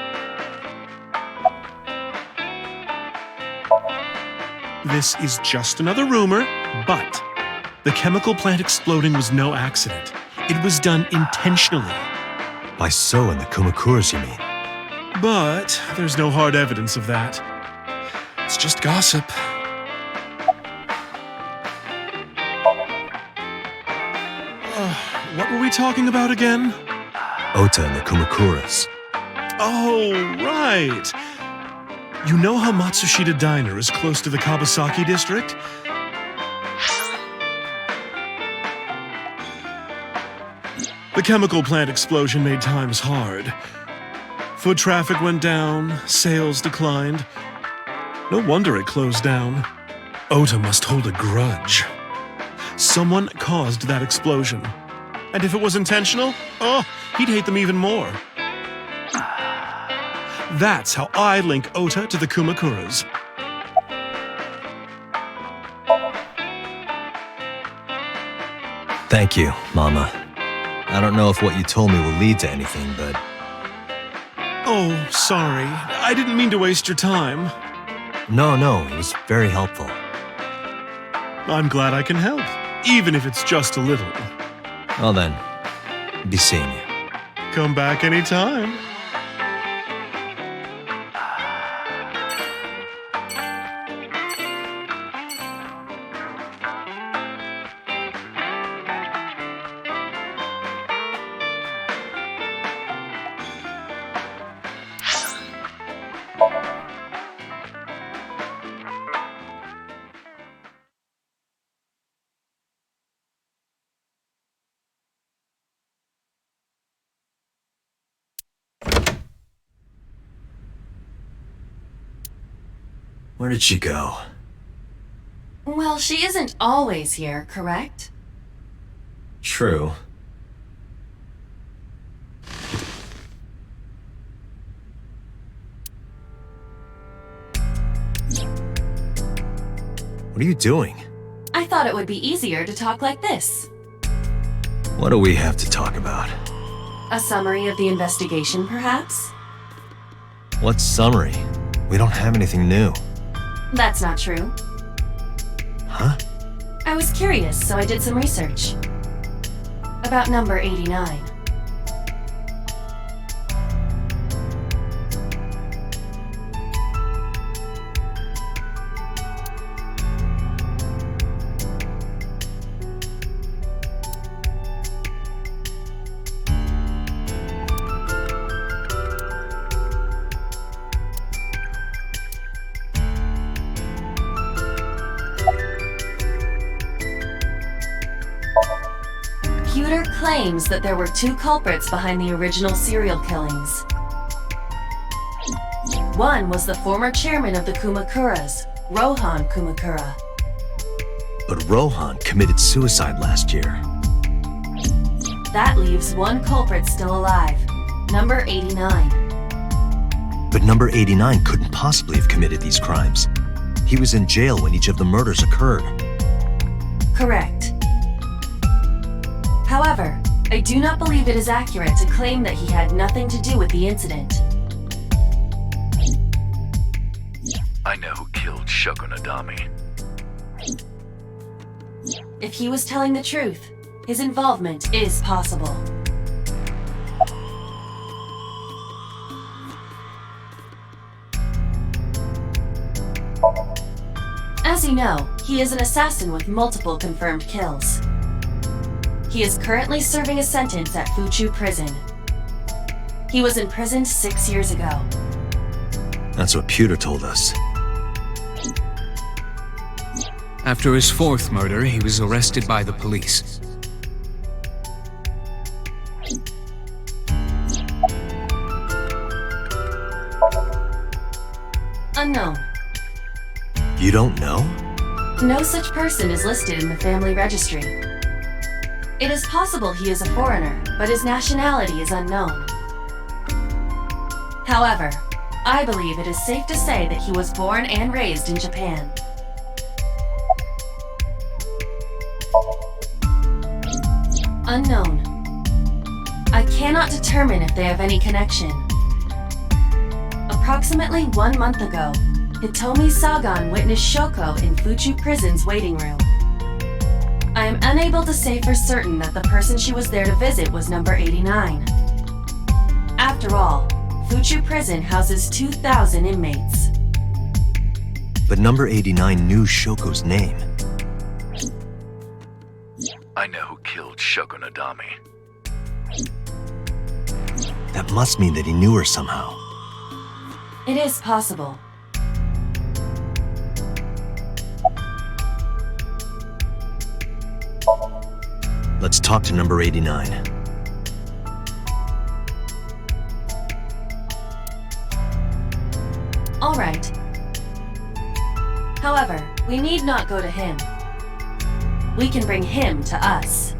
This is just another rumor, but the chemical plant exploding was no accident. It was done intentionally. By So and the Kumakuras, you mean? But there's no hard evidence of that. It's just gossip. What were we talking about again? Ota and the Kumakuras. Oh, right. You know how Matsushita Diner is close to the Kabasaki district? The chemical plant explosion made times hard. Foot traffic went down, sales declined. No wonder it closed down. Ota must hold a grudge. Someone caused that explosion. And if it was intentional, he'd hate them even more. That's how I link Ota to the Kumakuras. Thank you, Mama. I don't know if what you told me will lead to anything, but... Oh, sorry. I didn't mean to waste your time. No, it was very helpful. I'm glad I can help, even if it's just a little. Well then, be seeing you. Come back anytime. Where did she go? Well, she isn't always here, correct? True. What are you doing? I thought it would be easier to talk like this. What do we have to talk about? A summary of the investigation, perhaps? What summary? We don't have anything new. That's not true. Huh? I was curious, so I did some research. About number 89. Computer claims that there were two culprits behind the original serial killings. One was the former chairman of the Kumakuras, Rohan Kumakura. But Rohan committed suicide last year. That leaves one culprit still alive, number 89. But number 89 couldn't possibly have committed these crimes. He was in jail when each of the murders occurred. Correct. However, I do not believe it is accurate to claim that he had nothing to do with the incident. I know who killed Shogun Adami. If he was telling the truth, his involvement is possible. As you know, he is an assassin with multiple confirmed kills. He is currently serving a sentence at Fuchu Prison. He was imprisoned 6 years ago. That's what Pewter told us. After his fourth murder, he was arrested by the police. Unknown. You don't know? No such person is listed in the family registry. It is possible he is a foreigner, but his nationality is unknown. However, I believe it is safe to say that he was born and raised in Japan. Unknown. I cannot determine if they have any connection. Approximately 1 month ago, Hitomi Sagan witnessed Shoko in Fuchu Prison's waiting room. I am unable to say for certain that the person she was there to visit was number 89. After all, Fuchu Prison houses 2,000 inmates. But number 89 knew Shoko's name. I know who killed Shogun Adami. That must mean that he knew her somehow. It is possible. Let's talk to number 89. All right. However, we need not go to him. We can bring him to us.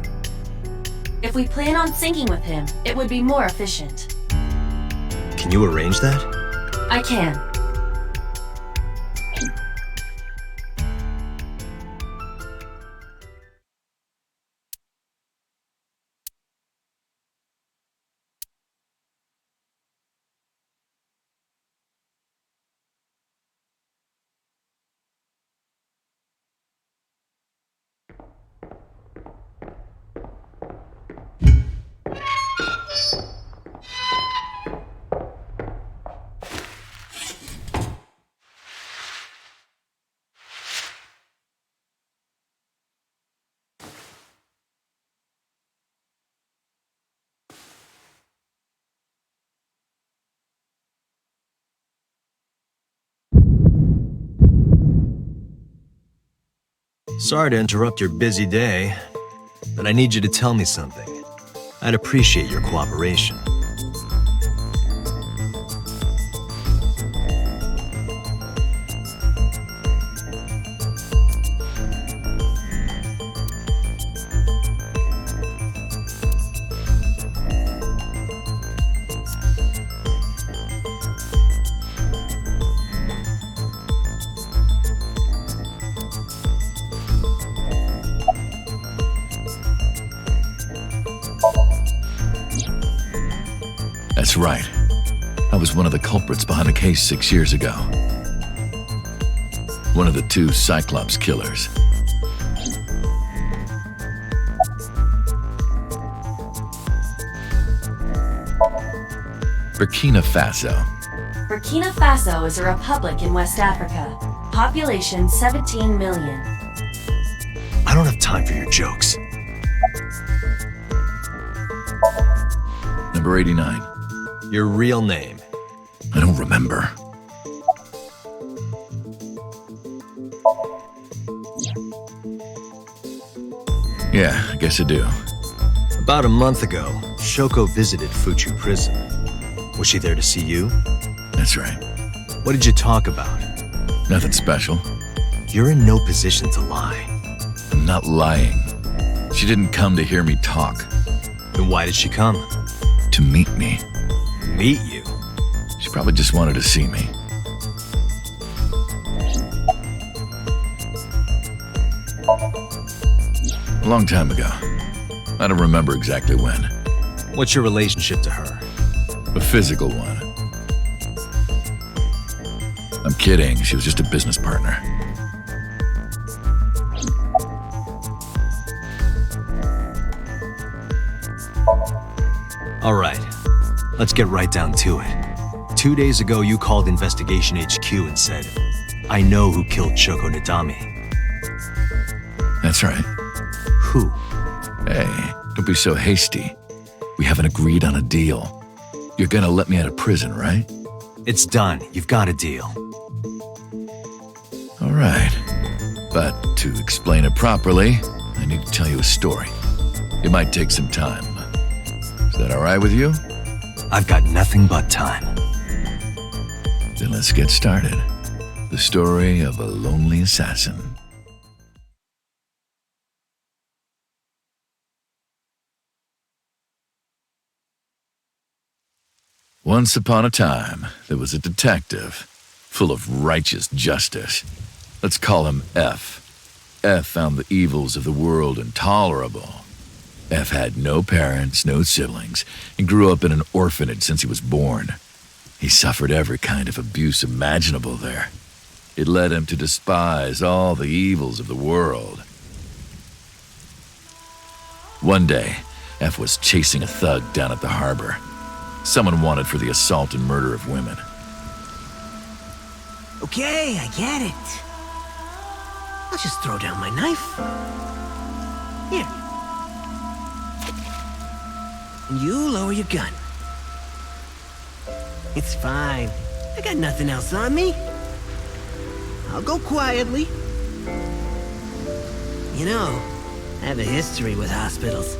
If we plan on syncing with him, it would be more efficient. Can you arrange that? I can. Sorry to interrupt your busy day, but I need you to tell me something. I'd appreciate your cooperation. That's right. I was one of the culprits behind a case 6 years ago. One of the 2 Cyclops killers. Burkina Faso. Burkina Faso is a republic in West Africa. Population 17 million. I don't have time for your jokes. Number 89. Your real name. I don't remember. Yeah, I guess I do. About a month ago, Shoko visited Fuchu Prison. Was she there to see you? That's right. What did you talk about? Nothing special. You're in no position to lie. I'm not lying. She didn't come to hear me talk. Then why did she come? To meet me. Meet you? She probably just wanted to see me. A long time ago. I don't remember exactly when. What's your relationship to her? A physical one. I'm kidding. She was just a business partner. All right. Let's get right down to it. 2 days ago, you called Investigation HQ and said, I know who killed Shoko Nadami. That's right. Who? Hey, don't be so hasty. We haven't agreed on a deal. You're gonna let me out of prison, right? It's done. You've got a deal. All right. But to explain it properly, I need to tell you a story. It might take some time. Is that all right with you? I've got nothing but time. Then let's get started. The story of a lonely assassin. Once upon a time, there was a detective, full of righteous justice. Let's call him F. F found the evils of the world intolerable. F had no parents, no siblings, and grew up in an orphanage since he was born. He suffered every kind of abuse imaginable there. It led him to despise all the evils of the world. One day, F was chasing a thug down at the harbor. Someone wanted for the assault and murder of women. Okay, I get it. I'll just throw down my knife. Here. And you lower your gun. It's fine. I got nothing else on me. I'll go quietly. You know, I have a history with hospitals.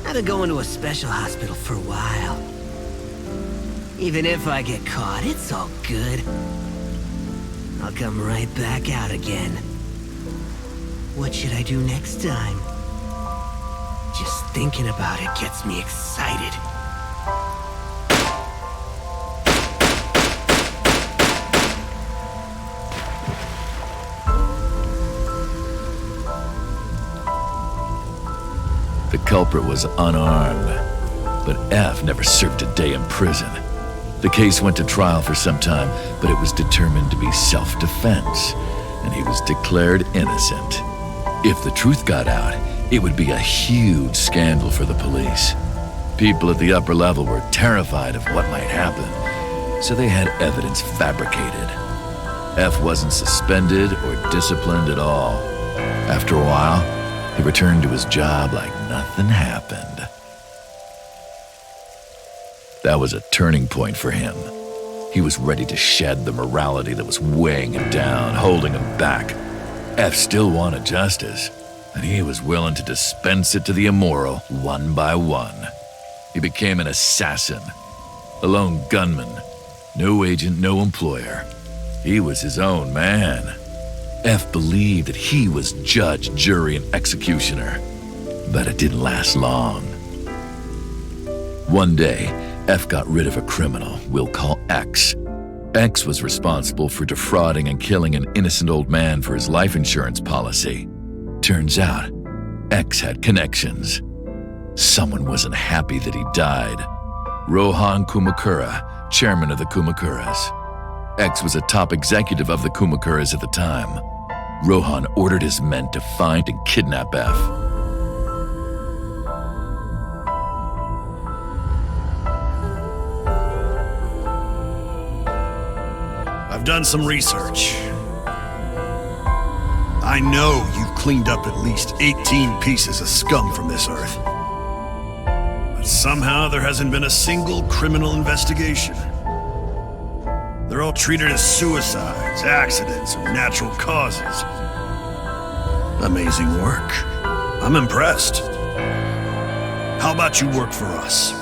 I've been going to a special hospital for a while. Even if I get caught, it's all good. I'll come right back out again. What should I do next time? Just thinking about it gets me excited. The culprit was unarmed, but F never served a day in prison. The case went to trial for some time, but it was determined to be self-defense, and he was declared innocent. If the truth got out, it would be a huge scandal for the police. People at the upper level were terrified of what might happen, so they had evidence fabricated. F wasn't suspended or disciplined at all. After a while, he returned to his job like nothing happened. That was a turning point for him. He was ready to shed the morality that was weighing him down, holding him back. F still wanted justice, and he was willing to dispense it to the immoral one by one. He became an assassin, a lone gunman, no agent, no employer. He was his own man. F believed that he was judge, jury, and executioner, but it didn't last long. One day, F got rid of a criminal we'll call X. X was responsible for defrauding and killing an innocent old man for his life insurance policy. Turns out, X had connections. Someone wasn't happy that he died. Rohan Kumakura, chairman of the Kumakuras. X was a top executive of the Kumakuras at the time. Rohan ordered his men to find and kidnap F. I've done some research. I know you've cleaned up at least 18 pieces of scum from this earth. But somehow there hasn't been a single criminal investigation. They're all treated as suicides, accidents, or natural causes. Amazing work. I'm impressed. How about you work for us?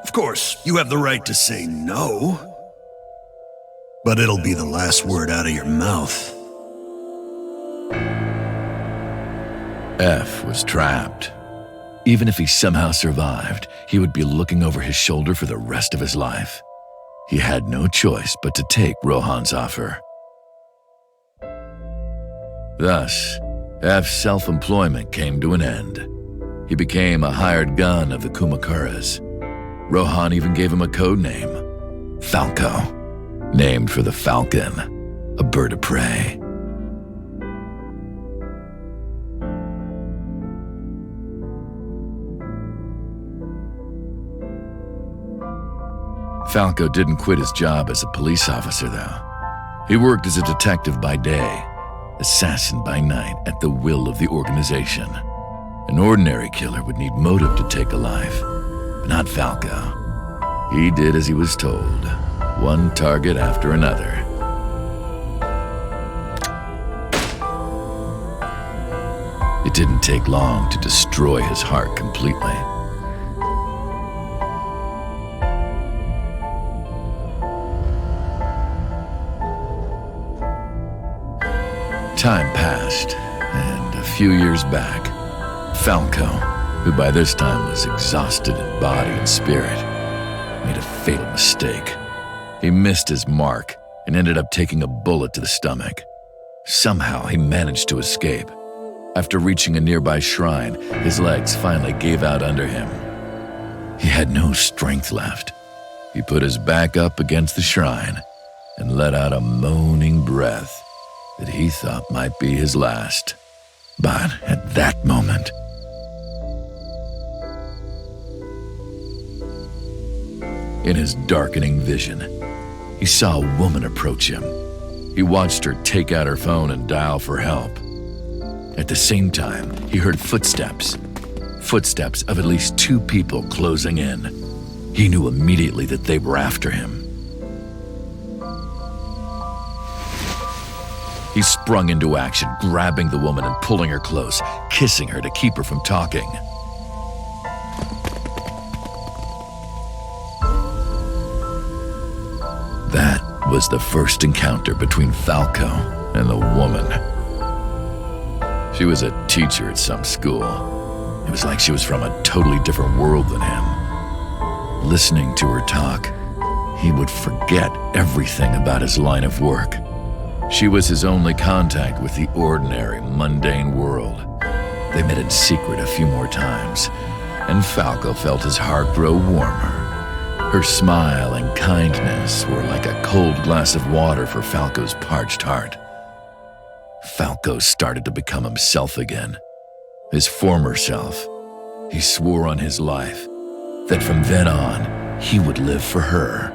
Of course, you have the right to say no, but it'll be the last word out of your mouth. F was trapped. Even if he somehow survived, he would be looking over his shoulder for the rest of his life. He had no choice but to take Rohan's offer. Thus, F's self-employment came to an end. He became a hired gun of the Kumakuras. Rohan even gave him a code name, Falco, named for the falcon, a bird of prey. Falco didn't quit his job as a police officer, though. He worked as a detective by day, assassin by night at the will of the organization. An ordinary killer would need motive to take a life, but not Falco. He did as he was told, one target after another. It didn't take long to destroy his heart completely. Time passed, and a few years back, Falco, who by this time was exhausted in body and spirit, made a fatal mistake. He missed his mark and ended up taking a bullet to the stomach. Somehow he managed to escape. After reaching a nearby shrine, his legs finally gave out under him. He had no strength left. He put his back up against the shrine and let out a moaning breath that he thought might be his last. But at that moment, in his darkening vision, he saw a woman approach him. He watched her take out her phone and dial for help. At the same time, he heard footsteps of at least 2 people closing in. He knew immediately that they were after him. He sprung into action, grabbing the woman and pulling her close, kissing her to keep her from talking. That was the first encounter between Falco and the woman. She was a teacher at some school. It was like she was from a totally different world than him. Listening to her talk, he would forget everything about his line of work. She was his only contact with the ordinary, mundane world. They met in secret a few more times, and Falco felt his heart grow warmer. Her smile and kindness were like a cold glass of water for Falco's parched heart. Falco started to become himself again, his former self. He swore on his life that from then on, he would live for her.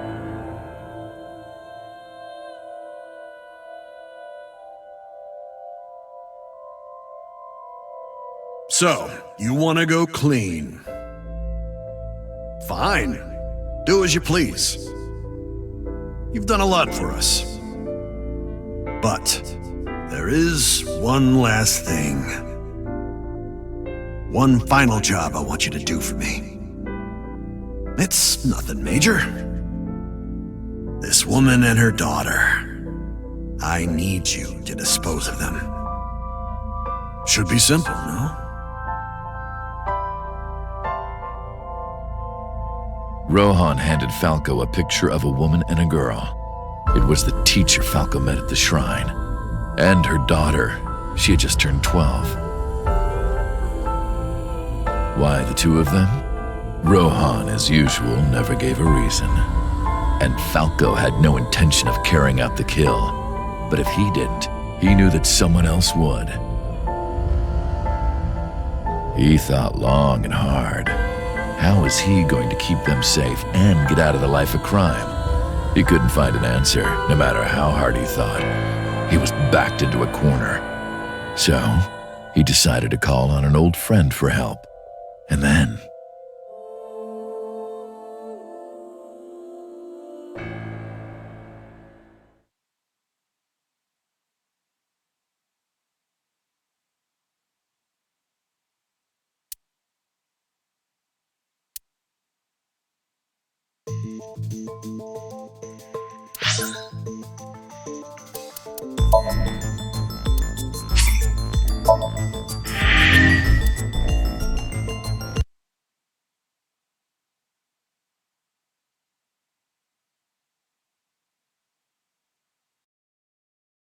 So, you want to go clean? Fine. Do as you please. You've done a lot for us. But there is one last thing. One final job I want you to do for me. It's nothing major. This woman and her daughter. I need you to dispose of them. Should be simple, no? Rohan handed Falco a picture of a woman and a girl. It was the teacher Falco met at the shrine. And her daughter. She had just turned 12. Why the 2 of them? Rohan, as usual, never gave a reason. And Falco had no intention of carrying out the kill. But if he didn't, he knew that someone else would. He thought long and hard. How was he going to keep them safe and get out of the life of crime? He couldn't find an answer, no matter how hard he thought. He was backed into a corner. So, he decided to call on an old friend for help. And then...